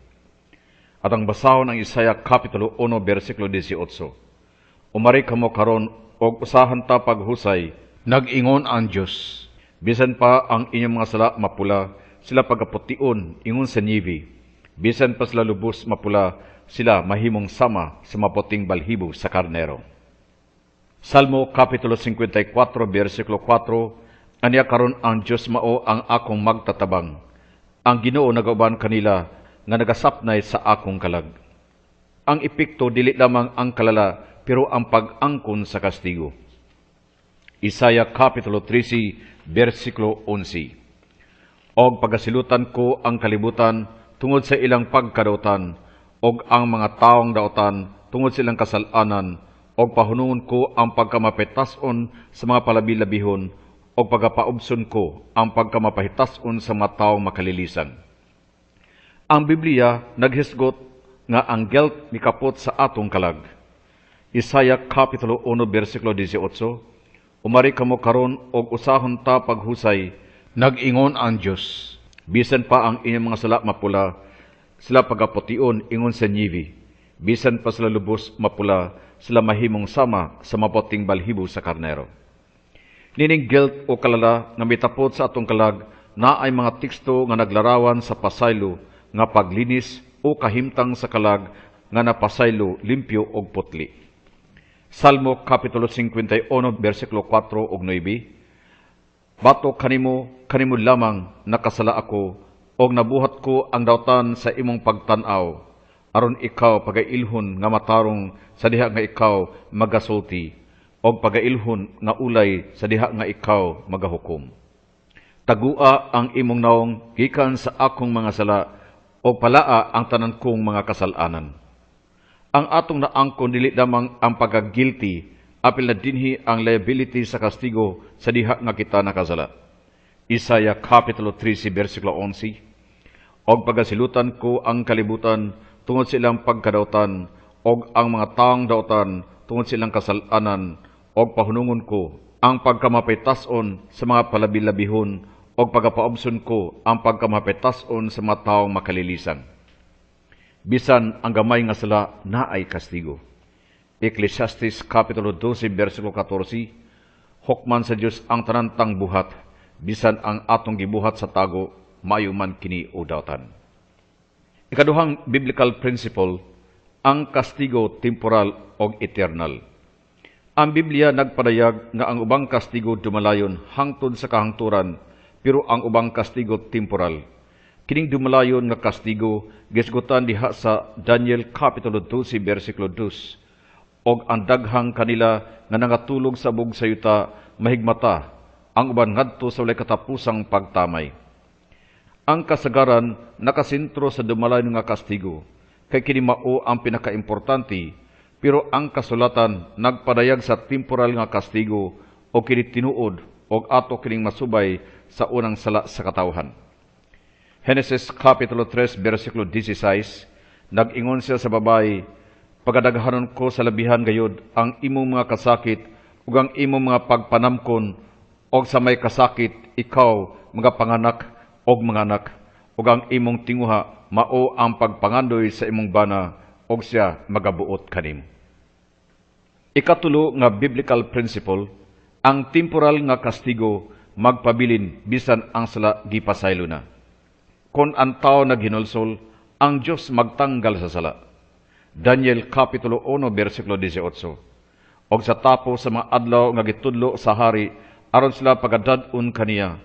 At ang basahon ang Isaiah Kapitulo 1, versikulo 18. Umari kamo karon og usahan ta paghusay, nag-ingon ang Dios. Bisan pa ang inyong mga sala mapula, sila pagapution ingon sa nibi. Bisan pa sila lubos mapula, sila mahimong sama sa maputing balhibo sa karnero. Salmo Kapitulo 54, versikulo 4, aniya karon ang Dios mao ang akong magtatabang. Ang Ginoo nagauban kanila nga nagasapnay sa akong kalag. Ang epekto dili lamang ang kalala, pero ang pag-angkon sa kastigo. Isaiah Kapitulo 13, versikulo 11. Og pagasilutan ko ang kalibutan tungod sa ilang pagkadautan, og ang mga taong dautan tungod silang kasalanan, og pahunungon ko ang pagkamapitason sa mga palabi-labihon, og pagapaubson ko ang pagkamapahitason sa mga taong makalilisan. Ang Biblia naghisgot nga ang guilt mikapot sa atong kalag. Isaiah Kapitulo 1, versikulo 18, umari kamo karon og usahon ta paghusay, nag-ingon ang Dios. Bisan pa ang inyong mga sala mapula, sila pagapution ingon sa nibi. Bisan pa sila lubos mapula, sila mahimong sama sa maputing balhibo sa karnero. Nining guilt o kalala nga mitapot sa atong kalag na ay mga teksto nga naglarawan sa pasaylo nga paglinis o kahimtang sa kalag nga napasaylo limpyo og putli. Salmo Kapitulo 51, versikulo 4 ug 9. Bato kanimo lamang nakasala ako, og nabuhat ko ang dautan sa imong pagtan-aw, aron ikaw pagailhon nga matarong sa diha nga ikaw magasulti, og pagailhon nga ulay sa diha nga ikaw magahukom. Tagua ang imong naong gikan sa akong mga sala, og palaa ang tanan kong mga kasalanan. Ang atong naangkon dili lamang ang pagka-guilty, apil na dinhi ang liability sa kastigo sa diha nga kita nakasala. Isaiah Kapitulo 13, versikulo 11. Og pagasilutan ko ang kalibutan tungod sa ilang pagkadautan, og ang mga taong dautan tungod silang kasalanan o pahunungon ko ang pagkamapitason sa mga palabilabihon o pagapaobson ko ang pagkamapitason sa mga taong makalilisan. Bisan ang gamay nga sala na ay kastigo. Ecclesiastes Kapitulo 12, versikulo 14, hukman sa Diyos ang tanantang buhat, bisan ang atong gibuhat sa tago, mayuman kini o dawtan. Ikaduhang biblical principle, ang kastigo temporal o eternal. Ang Biblia nagpadayag nga ang ubang kastigo dumalayon hangtod sa kahangturan, pero ang ubang kastigo temporal. Kining dumalayon nga kastigo gisgutan diha sa Daniel Kapitulo 12, versikulo 2, og ang daghang kanila nga nangatulog sa bug sa yuta mahigmata, ang uban ngadto sa walay katapusang pagtamay. Ang kasagaran nakasentro sa dumalayon nga kastigo, kay kini mao ang pinakaimportante, pero ang kasulatan nagpadayag sa temporal nga kastigo o kini tinuod o ato kining masubay sa unang sala sa katawhan. Genesis Kapitulo 3, versikulo 16, nag-ingon siya sa babae, pagadaghanon ko sa labihan gayod ang imong mga kasakit ug ang imong mga pagpanamkon, og sa may kasakit ikaw mga panganak og mga anak, ug ang imong tinguha mao ang pagpangandoy sa imong bana, og siya magabuot kanim. Ikatulo nga biblical principle, ang temporal nga kastigo magpabilin bisan ang sala gipasaylo na. Kon ang tao naghinulsol, ang Diyos magtanggal sa sala. Daniel Kapitulo 1, versikulo 18. Og sa tapo sa mga adlaw nga gitudlo sa hari, aron sila pagadad-on kaniya,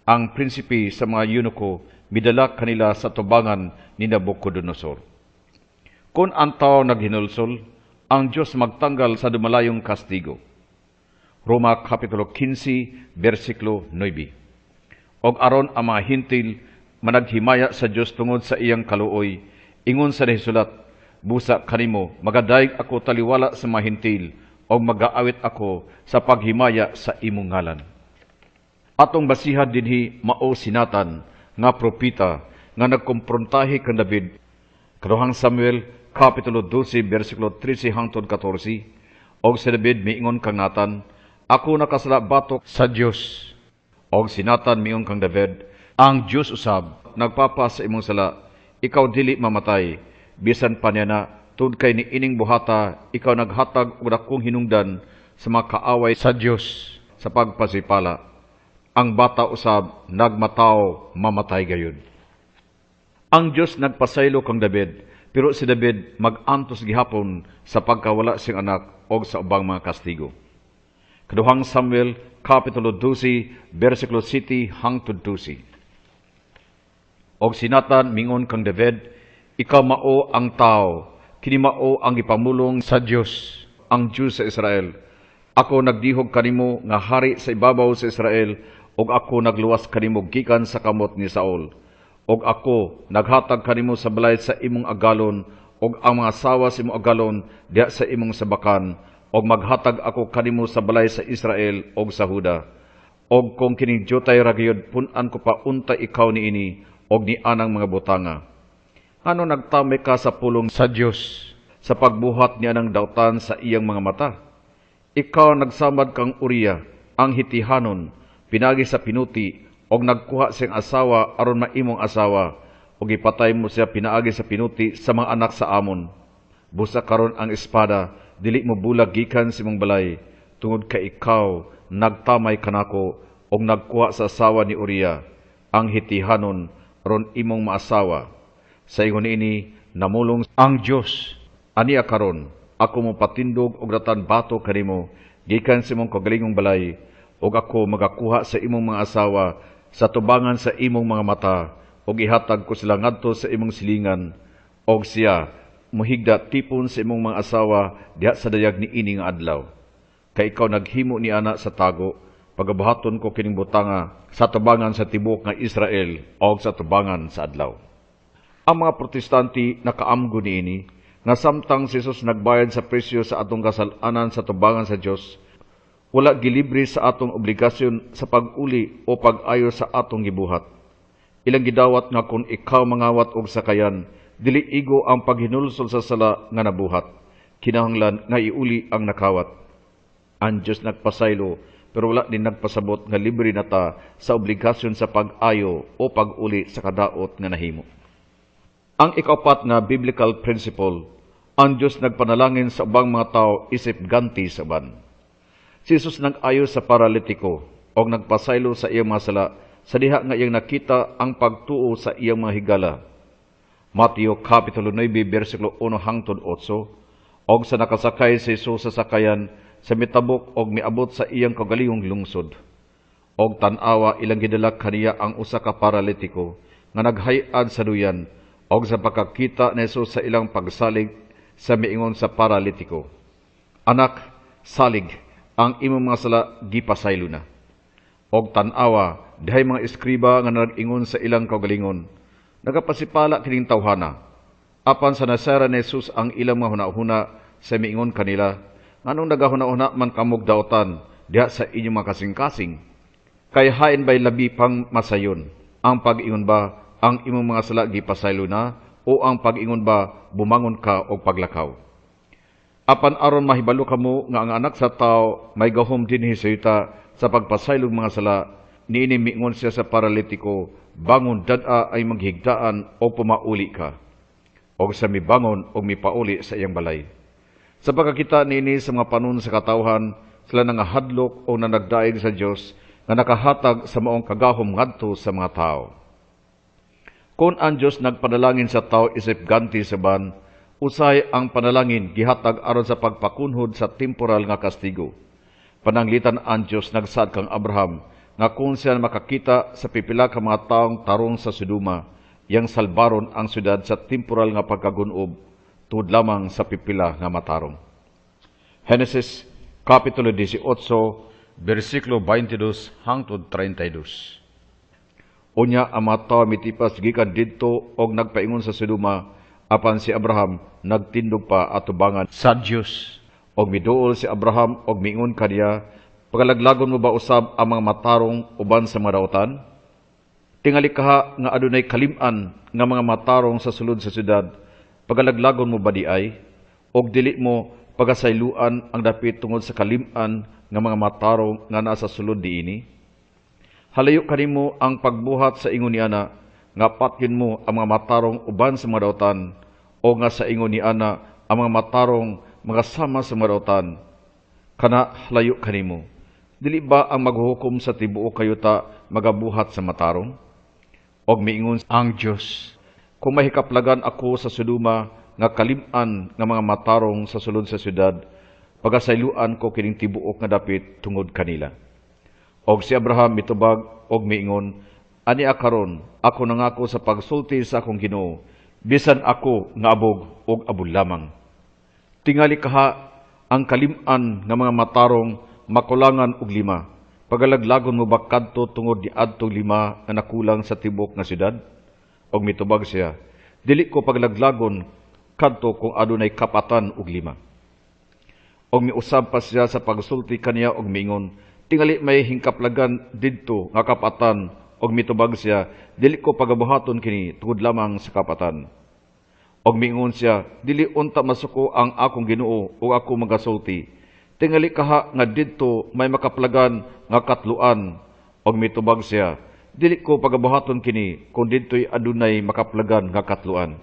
ang prinsipe sa mga eunuko midala kanila sa tubangan ni Nabucodonosor. Kon ang tao naghinulsol, ang Diyos magtanggal sa dumalayong kastigo. Roma Kapitulo 15, versikulo 9. Og aron ang mga hintil managhimaya sa Diyos tungod sa iyang kaluoy, ingon sa nahisulat, busa kanimo magadayeg ako taliwala sa mga hintil, o magaawit ako sa paghimaya sa imong ngalan. Atong basihan dinhi mao si Nathan nga propita nga nagkomprontahi kang David. Kaduhang Samuel Kapitulo 12, versikulo 13 hangtod 14. Og si David miingon kang Nathan, ako nakasala batok sa Dios. Og si Nathan miingon kang David, ang Diyos usab nagpapa sa imong sala, ikaw dili mamatay, bisan pa niya na tud kay ni ining buhata, ikaw naghatag og dakong hinungdan sa mga kaaway sa Dios sa pagpasipala. Ang bata usab nagmataw mamatay gayud. Ang Dios nagpasaylo kang David, pero si David mag-antos gihapon sa pagkawala siyang anak og sa ubang mga kastigo. Kaduhang Samuel Kapitulo 12, versikulo 7 hangtod 12. Og si Nathan mingon kang David, ikaw mao ang tao, kini mao ang ipamulong sa Dios, ang Diyos sa Israel. Ako nagdihog kanimo nga hari sa ibabaw sa Israel, og ako nagluwas kanimo gikan sa kamot ni Saul. Og ako naghatag kanimo sa balay sa imong agalon, og ang mga asawa sa imong agalon diha sa imong sabakan, og maghatag ako kanimo sa balay sa Israel og sa Huda. Og kung kining jotay ragayod pun-an ko pa unta ikaw niini, og ni anang mga butanga. Ano nagtamay ka sa pulong sa Dios sa pagbuhat niya ng dautan sa iyang mga mata? Ikaw nagsamad kang Uriya, ang Hitihanon, pinagi sa pinuti, og nagkuha siyang asawa aron maimong asawa, og ipatay mo siya pinaagi sa pinuti sa mga anak sa Amon. Busa karon ang espada, dili mo bulag gikan sa imong balay, tungod kay ikaw nagtamay kanako, og nagkuha sa asawa ni Uriya, ang Hitihanon, ron imong maasawa. Sa ingon ini namulong ang Dios, aniya karon ako mo patindog og ratan bato kanimo gikan sa imong kagalingong balay, og ako magakuha sa imong mga asawa sa tubangan sa imong mga mata, og ihatag ko sila ngadto sa imong silingan, og siya muhigda tipon sa imong mga asawa diha sa dayag ni ini nga adlaw. Kay ikaw naghimo ni ana sa tago, pagabuhaton ko kining butanga sa tubangan sa tibok nga Israel o sa tubangan sa adlaw. Ang mga protestante nakaamgo niini nga samtang si Jesus nagbayad sa presyo sa atong kasalanan sa tubangan sa Dios, wala gilibre sa atong obligasyon sa pag-uli o pag-ayo sa atong gibuhat. Ilang gidawat nga kung ikaw mangawat og sakayan, dili igo ang paghinulsol sa sala nga nabuhat. kinahanglan nga iuli ang nakawat. Ang Diyos nagpasaylo, pero wala din nagpasabot nga libre na ta sa obligasyon sa pag-ayo o pag-uli sa kadaot nga nahimo. Ang ikapat nga biblical principle, ang Diyos nagpanalangin sa ubang mga tao isip ganti sa ban. Si Jesus nag-ayo sa paralitiko o nagpasaylo sa iyang mga sala sa diha nga iyang nakita ang pagtuo sa iyang mga higala. Mateo Kapitulo 9, versikulo 1 hangtod 8, og sa nakasakay si Jesus sa sakayan sa mitabok og miabot sa iyang kaugalingong lungsod. Og tan-awa ilang gidala kaniya ang usa ka paralitiko nga naghay-ad sa duyan og sa pagkakita ni Jesus sa ilang pagsalig sa miingon sa paralitiko, "Anak, salig, ang imong mga sala gipasaylo na." Og tan-awa dihay mga eskriba nga nag-ingon sa ilang kaugalingon, nagapasipala kining tawhana. Apan sa nasara ni Jesus ang ilang mga hunahuna sa miingon kanila, nganong nagahuna-una man kamog daotan diha sa inyong mga kasing-kasing? Kay hain ba'y labi pang masayon? Ang pag-ingon ba ang imong mga sala gipasaylo na, o ang pag-ingon ba bumangon ka o paglakaw? Apan aron mahibalo kamo nga ang anak sa tao may gahom dinhi sa yuta sa pagpasaylo mga sala, niini miingon siya sa paralitiko, "Bangon, dad-a ay maghigdaan o pumauli ka." O sa mibangon o mipauli sa iyang balay. Sa pagkakita niini sa mga panon sa katawhan, sila nangahadlok o nanagdaig sa Diyos nga nakahatag sa maong kagahom ngadto sa mga tao. Kung ang Diyos nagpanalangin sa tao isip ganti sa ban, usay ang panalangin gihatag aron sa pagpakunhod sa temporal nga kastigo. Pananglitan ang Diyos nagsaad kang Abraham nga kung siya makakita sa pipila ka mga taong tarong sa Sodoma, yang salbaron ang syudad sa temporal nga pagkagunob tungod lamang sa pipila nga matarong. Genesis Kapitulo 18, versikulo 22 hangtod 32. Unya ang mga tao mitipas gikan didto og nagpaingon sa Sodoma, apan si Abraham nagtindog pa atubangan sa Dios. Og miduol si Abraham og miingon kaniya, "Pagalaglagon mo ba usab ang mga matarong uban sa mga daotan? Tingali kaha nga adunay kalim-an nga mga matarong sa sulod sa syudad, pagalaglagon mo ba di ay? Og dili mo pagasayluan ang dapit tungod sa kalim-an nga mga matarong nga nasa sulod diini? Halayo kanimo ang pagbuhat sa ingon niana, nga patyon mo ang mga matarong uban sa mga daotan, o nga sa ingon niana ang mga matarong mga sama sa mga daotan. Kana halayo kanimo. Dili ba ang maghuhukom sa tibuok kayuta magabuhat sa matarong?" Og miingon ang Dios, "Kung mahikaplagan ako sa Sodoma nga kalim-an nga mga matarong sa sulod sa syudad, pagasayluan ko kining tibuok nga dapit tungod kanila." Og si Abraham mitubag og miingon, "Ani akaron ako nangako sa pagsulti sa akong Ginoo, bisan ako nga abog og abul lamang. Tingali kaha ang kalim-an nga mga matarong makulangan og 5. Pagalaglagon mo ba kadto tungod di adtong 5 nga nakulang sa tibok nga syudad?" Og mitubag siya, "Dili ko paglaglagon kadto kung adunay kapatan og 5. Og miusab pa siya sa pagsulti kaniya og miingon, "Tingali may hingkaplagan didto nga kapatan." Og mitubag siya, "Dili ko pagabuhaton kini tungod lamang sa kapatan." Og miingon siya, "Dili unta masuko ang akong Ginoo o ako magasulti. Tingali kaha nga didto may makaplagan nga katluan." Og mitubag siya, "Dili ko pagabuhaton kini kung didto'y adunay makaplagan nga katluan."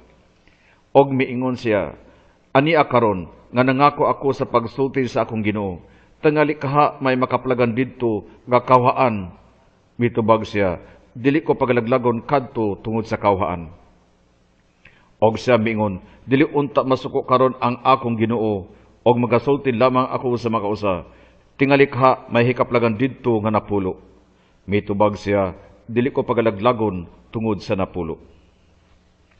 Og miingon siya, "Ani akaron nga nangako ako sa pagsulti sa akong Ginoo, tingali kaha may makaplagan didto nga kawhaan." Mitubag siya, "Dili ko pagalaglagon kadto tungod sa kawhaan." Og siya miingon, "Dili unta masuko karon ang akong Ginoo, og magasulti lamang ako sa makausa. Tingali kaha may hikaplagan didto nga napulo." Mitubag siya, "Dili ko pagalaglagon tungod sa napulo."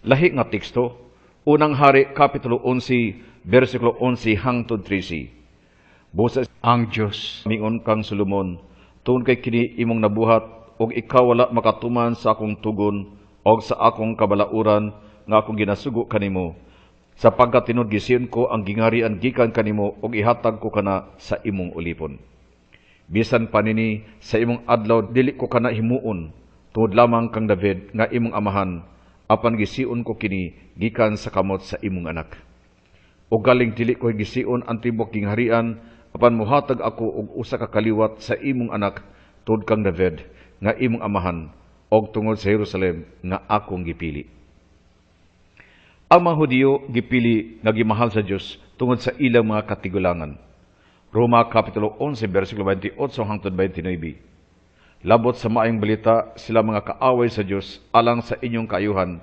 Lahi nga teksto, Unang Hari, Kapitulo 11, versikulo 11 hangtod 13. Busa ang Dios, miingon kang Solomon, "Tungod kay kini imong nabuhat, og ikaw wala makatuman sa akong tugon, og sa akong kabalauran nga akong ginasugo kanimo. Sapagkat tinud gisiyon ko ang gingarian gikan kanimo, og ihatag ko kana sa imong ulipon. Bisan panini sa imong adlaw dili ko kana himuon, tungod lamang kang David nga imong amahan, apan gisiun ko kini gikan sa kamot sa imong anak." o galing dili ko gisiun ang tibok gingharian, apan muhatag ako og usa ka kaliwat sa imong anak tud kang David nga imong amahan og tungod sa Jerusalem nga akong gipili. Ang mga Hudiyo gipili nga gimahal sa Dios tungod sa ilang mga katigulangan. Roma Kapitulo 11, versikulo 28 hangtod 29. Labot sa maayong balita sila mga kaaway sa Dios alang sa inyong kaayuhan,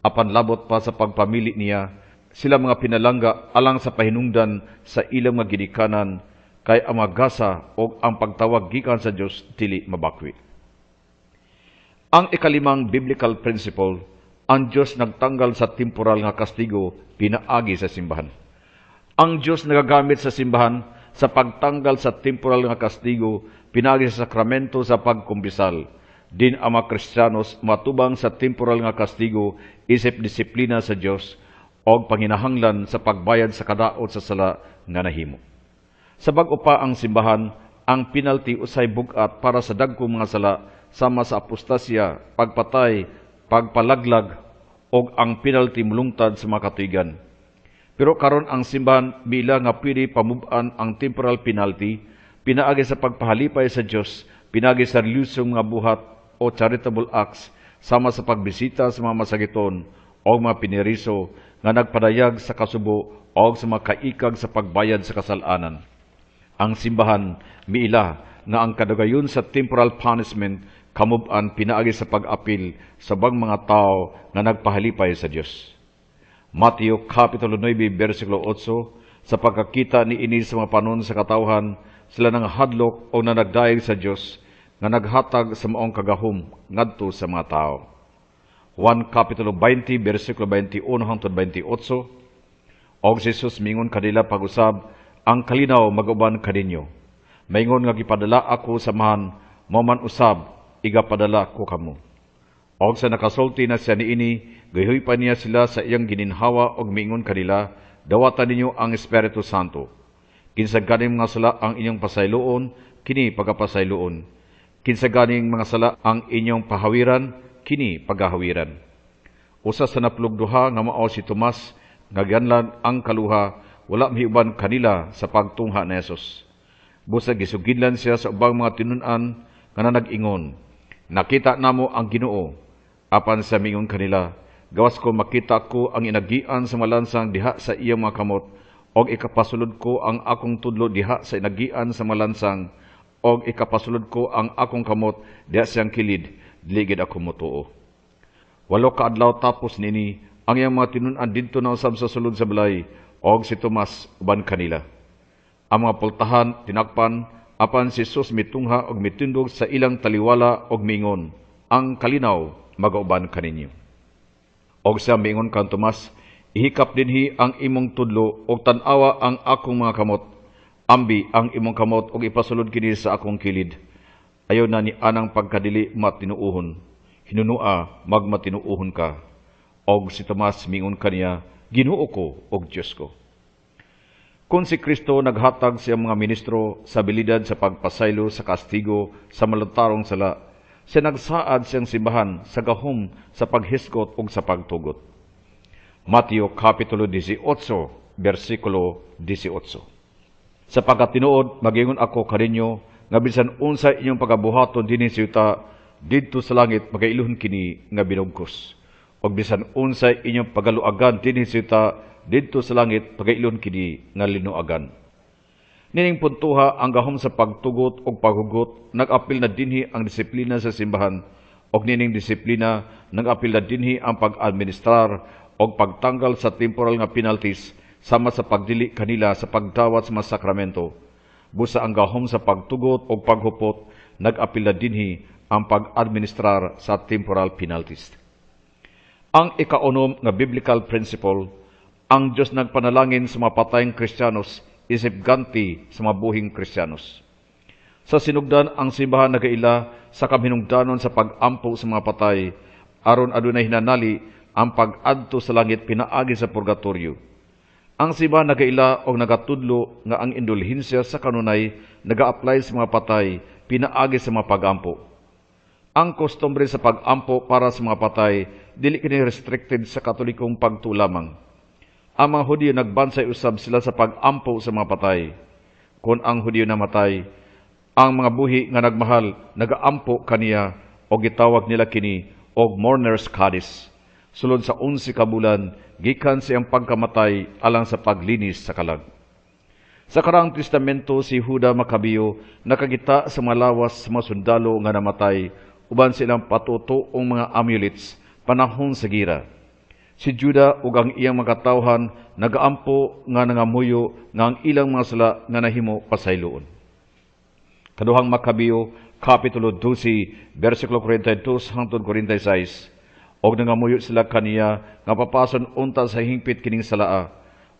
apan labot pa sa pagpamili niya, sila mga pinalangga alang sa pahinungdan sa ilang mga ginikanan, kay ang mga gasa o ang pagtawag gikan sa Dios dili mabakwi. Ang ikalimang biblical principle, ang Diyos nagtanggal sa temporal nga kastigo pinaagi sa simbahan. Ang Diyos nagagamit sa simbahan sa pagtanggal sa temporal nga kastigo pinaagi sa sakramento sa pagkumbisal. Din ang mga Kristiyanos matubang sa temporal nga kastigo isip disiplina sa Diyos o panginahanglan sa pagbayad sa kadaot sa sala nga nahimo. Sa bag-o pa ang simbahan, ang penalty usay bugat para sa dagkong mga sala sama sa apostasya, pagpatay, pagpalaglag, o ang penalty mulungtad sa mga katuigan. Pero karon ang simbahan bila nga pwede pamuban ang temporal penalty, pinaagi sa pagpahalipay sa Dios, pinaagi sa relisyong nga buhat o charitable acts, sama sa pagbisita sa mga masagiton o mga piniriso nga nagpadayag sa kasubo o sa mga kaikag sa pagbayad sa kasalanan. Ang simbahan miila nga ang kadagayon sa temporal punishment kamuban pinaagi sa pag-apil sa bang mga tao nga nagpahalipay sa Dios. Mateo Kapitulo 9, versikulo 8, sa pagkakita ni ini sa mga panon sa katawhan, sila nang hadlok o nanagdaig sa Dios nga naghatag sa maong kagahom ngadto sa mga tao. 1 Kapitulo 20, versikulo 21 hangtod 28, og si Jesus mingon kanila pag-usab, ang kalinaw mag-uban kaninyo. Maingon nga gipadala ako sa mahan, mo man usab, igapadala ko kamo. Og sa nakasulti na siya niini, gayoy pa niya sila sa iyang gininhawa og miingon kanila, dawatan ninyo ang Espiritu Santo. Kinsa ganing mga sala ang inyong pasayloon, kini pagapasayloon. Kinsa ganing mga sala ang inyong pahawiran, kini pagahawiran. Usa sa naplugduha nga mao si Tomas, nga ganlan ang kaluha, wala miuban kanila sa pagtungha ni Jesus. Busa gisugidlan siya sa ubang mga tinun-an nga nag-ingon, nakita namo ang Ginoo. Apan sa mingon kanila, gawas ko makita ko ang inagian sa malansang diha sa iyang mga kamot, og ikapasulod ko ang akong tudlo diha sa inagian sa malansang, og ikapasulod ko ang akong kamot diha siyang kilid, diligid ako motuo. 8 kaadlaw tapos nini, ang iyang mga tinun-an didto na usab sa sulod sa balay, og si Tomas uban kanila. Ang mga pultahan tinakpan, apan si Jesus mitungha og mitindog sa ilang taliwala og mingon, ang kalinaw magauban kaninyo. Og siya mingon kan Tomas, ihikap dinhi ang imong tudlo og tan-awa ang akong mga kamot, ambi ang imong kamot og ipasulod kini sa akong kilid. Ayaw na ni anang pagkadili matinuuhon, hinunua magmatinuuhon ka. Og si Tomas mingon kaniya, Ginoo ko og Dios ko. Kung si Kristo naghatag sa mga ministro sa abilidad sa pagpasaylo sa kastigo sa malantarong sala, siya nagsaad siyang simbahan sa gahom sa paghiskot ug sa pagtugot. Mateo Kapitulo 18, versikulo 18. Sa pagkatinuod, magingon ako kaninyo, nga bisan unsa inyong pagabuhaton dinhi sa yuta, didto sa langit magailuhon kini nga binugkos. Og bisan unsa inyong pagaluagan dinhi sa yuta, didto sa langit pagailuhon kini nga linuagan. Nining puntuha ang gahom sa pagtugot o paghugot, nag-apil na dinhi ang disiplina sa simbahan, o nining disiplina, nag-apil na dinhi ang pag-administrar o pagtanggal sa temporal nga penalties sama sa pagdili kanila sa pagdawat sa mga sakramento. Busa ang gahom sa pagtugot o paghupot, nag-apil na dinhi ang pag-administrar sa temporal penalties. Ang ikaunom nga biblical principle, ang Diyos nagpanalangin sa mga patayng Kristiyanos isip ganti sa mabuhing Kristiyanos. Sa sinugdan, ang simbahan nagaila sa kamhinungdanon sa pag-ampo sa mga patay, aron adunay hinanali ang pag-adto sa langit pinaagi sa purgatorio. Ang simbahan nagaila o nagatudlo nga ang indulhensya sa kanunay naga-apply sa mga patay pinaagi sa mga pag-ampo. Ang kostumbre sa pag-ampo para sa mga patay dili kini restricted sa katolikong pagtulamang. Ang mga Hudyo nagbansay usab sila sa pag-ampo sa mga patay. Kung ang Hudyo namatay, ang mga buhi nga nagmahal nagaampo kaniya o gitawag nila kini og mourner's kadis. Sulod sa 11 ka bulan, gikan siyang pagkamatay alang sa paglinis sa kalag. Sa Karaang Testamento, si Juda Maccabeo nakagita sa mga lawas sa mga sundalo nga namatay uban silang patutuong mga amulets panahon sa gira. Si Juda ug ang iyang mga tawhan nagaampo nga nangamuyo nga ang ilang mga sala nga nahimo pasayloon. Kaduhang Maccabeo, Kapitulo 12, versikulo 42 hangtod 46. Og nangamuyo sila kaniya nga papason unta sa hingpit kining salaa.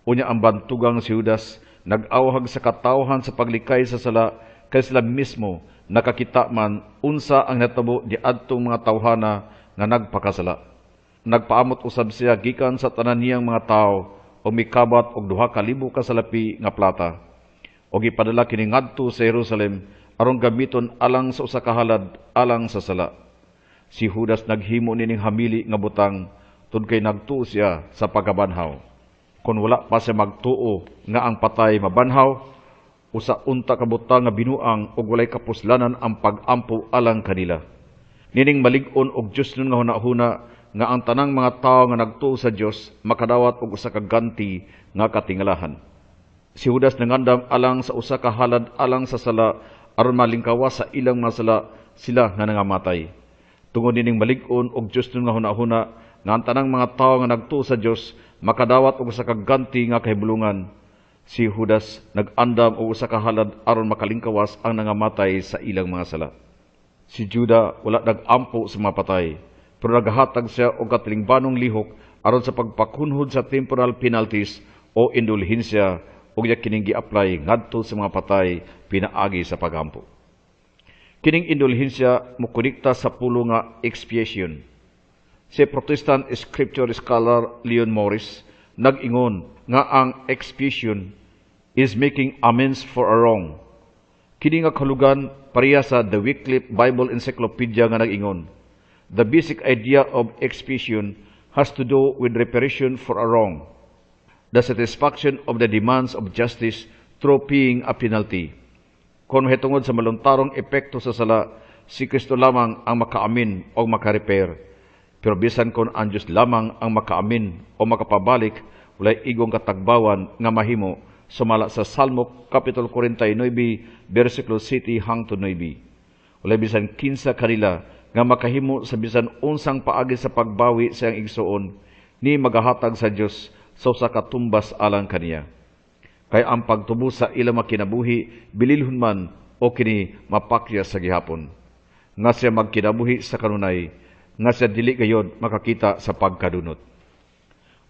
Unya ang bantugang si Judas nag-awhag sa katawhan sa paglikay sa sala kay sila mismo nakakita man unsa ang natabo di adtong mga tawhana nga nagpakasala. Nagpaamot usab siya gikan sa tanan niyang mga tao o mikabat og 2,000 ka salapi nga plata. Og ipadala kini ngadto sa Jerusalem aron gamiton alang sa usa ka halad alang sa sala. Si Judas naghimo nining hamili nga butang tud kay nagtuo siya sa pagabanhaw. Kung wala pa siya magtuo nga ang patay mabanhaw, usa unta ka butang nga binuang og walay kapuslanan ang pag-ampo alang kanila. Nining malig-on og Dios nun nga hunahuna nga ang tanang mga tao nga nagtuo sa Dios makadawat og usa ka ganti nga katingalahan. Si Judas nangandam alang sa usa ka halad alang sa sala aron malingkawas sa ilang mga sala sila nga nangamatay. Tungod nining malig-on og Dios nun nga hunahuna nga ang tanang mga tao nga nagtuo sa Dios makadawat og usa ka ganti nga kahibulungan. Si Judas nag-andam og usa ka halad aron makalingkawas ang nangamatay sa ilang mga sala. Si Juda wala nag-ampo sa mga patay, pero naghatag siya og katilingbanong lihok aron sa pagpakunhod sa temporal penalties o indulhensya og iya kining gi-apply ngadto sa mga patay pinaagi sa pagampo. Kining indulhensya mokonekta sa pulo nga expiation. Si Protestant scripture scholar Leon Morris nag-ingon nga ang expiation is making amends for a wrong. Kini nga kalugan pareha sa The Wycliffe Bible Encyclopedia nga nag-ingon, the basic idea of expiation has to do with reparation for a wrong, the satisfaction of the demands of justice through paying a penalty. Kung hitungod sa maluntarong epekto sa sala, si Kristo lamang ang makaamin o makarepair. Pero bisan kung ang Diyos lamang ang makaamin o makapabalik, walay igong katagbawan nga mahimo sumala sa Salmo Kapitulo 49, versikulo 7 hangtod 9. Walay bisan kinsa kanila nga makahimo sa bisan unsang paagi sa pagbawi sa iyang igsuon, ni magahatag sa Dios sa usa ka tumbas alang kaniya. Kay ang pagtubo sa ilang makinabuhi bililhon man o kini mapakya sa gihapon. Nga siya magkinabuhi sa kanunay, nga siya dili gayod makakita sa pagkadunot.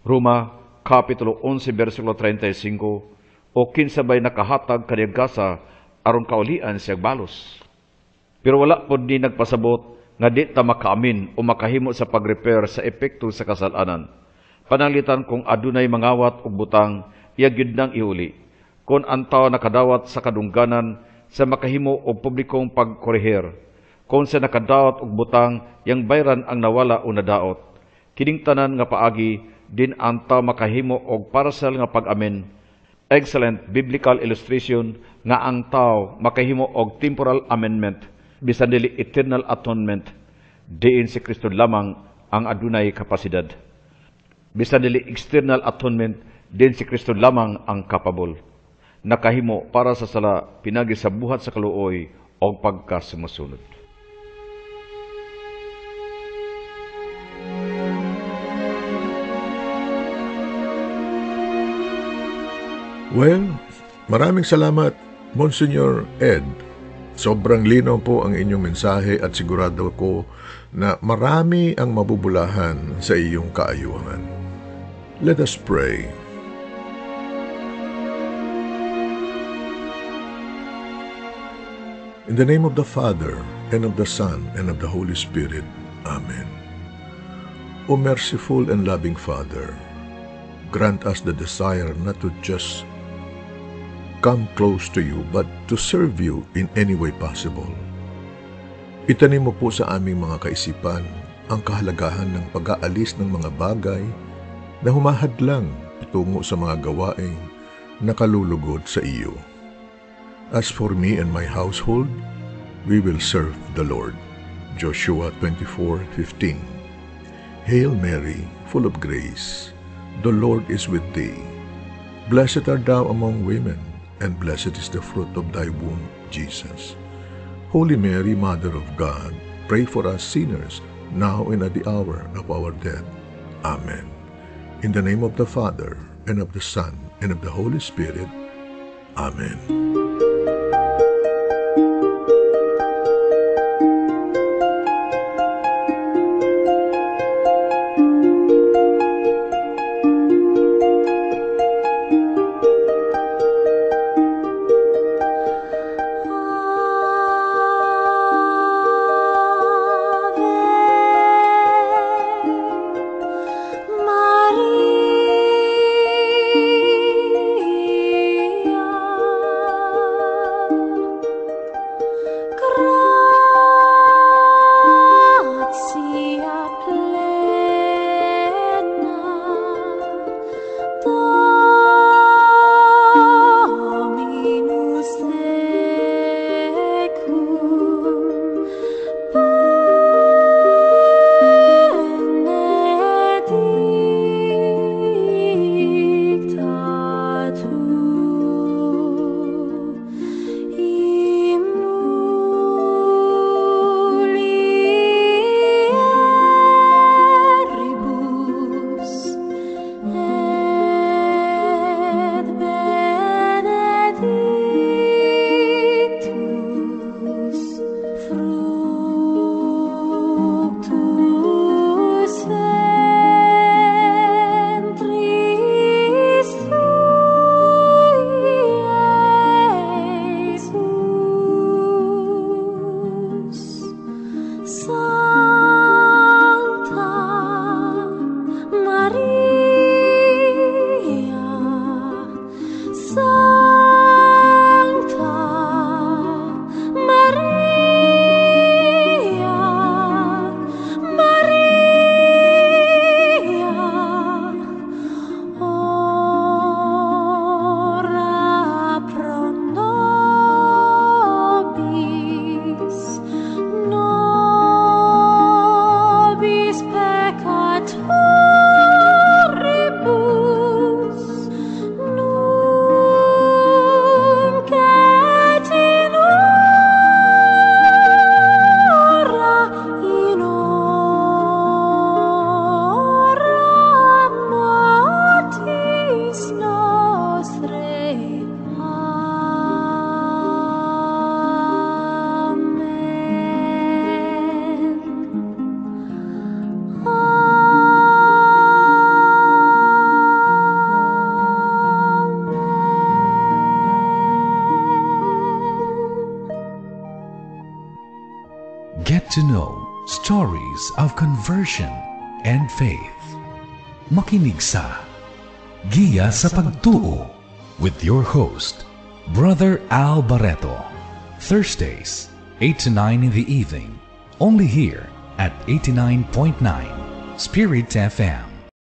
Roma Kapitulo 11 versikulo 35, o kinsabay nakahatag kaniyang gasa aron kaulian siya balos. Pero wala pod ni nagpasabot nga di ta makaamin o makahimo sa pagrepair sa epekto sa kasalanan. Pananglitan kung adunay mangawat og butang, iya gyud nang iuli. Kung ang tao nakadawat sa kadungganan, sa makahimo og publikong pagkorehir. Kung sa nakadawat og butang, yang bayran ang nawala o nadaot. Kining tanan nga paagi, din ang tao makahimo og parcel nga pag-amen. Excellent biblical illustration nga ang tao makahimo og temporal amendment bisan dili eternal atonement, diin si Kristo lamang ang adunay kapasidad. Bisan dili external atonement, diin si Kristo lamang ang kapabol. Nakahimo para sa sala pinagi sa buhat sa kaluoy o pagkasumusunod. Well, maraming salamat, Monsignor Ed. Sobrang linaw po ang inyong mensahe at sigurado ko na marami ang mabubulahan sa iyong kaayuhan. Let us pray. In the name of the Father, and of the Son, and of the Holy Spirit. Amen. O merciful and loving Father, grant us the desire not to just come close to you, but to serve you in any way possible. Itanim mo po sa aming mga kaisipan ang kahalagahan ng pag-aalis ng mga bagay na humahadlang tungo sa mga gawaing nakalulugod sa iyo. As for me and my household, we will serve the Lord. Joshua 24:15. Hail Mary, full of grace, the Lord is with thee. Blessed art thou among women, and blessed is the fruit of thy womb, Jesus. Holy Mary, Mother of God, pray for us sinners, now and at the hour of our death. Amen. In the name of the Father, and of the Son, and of the Holy Spirit. Amen. Get to know stories of conversion and faith. Makinig sa Giya sa Pagtuo with your host, Brother Al Barreto. Thursdays, 8 to 9 in the evening, only here at 89.9 Spirit FM.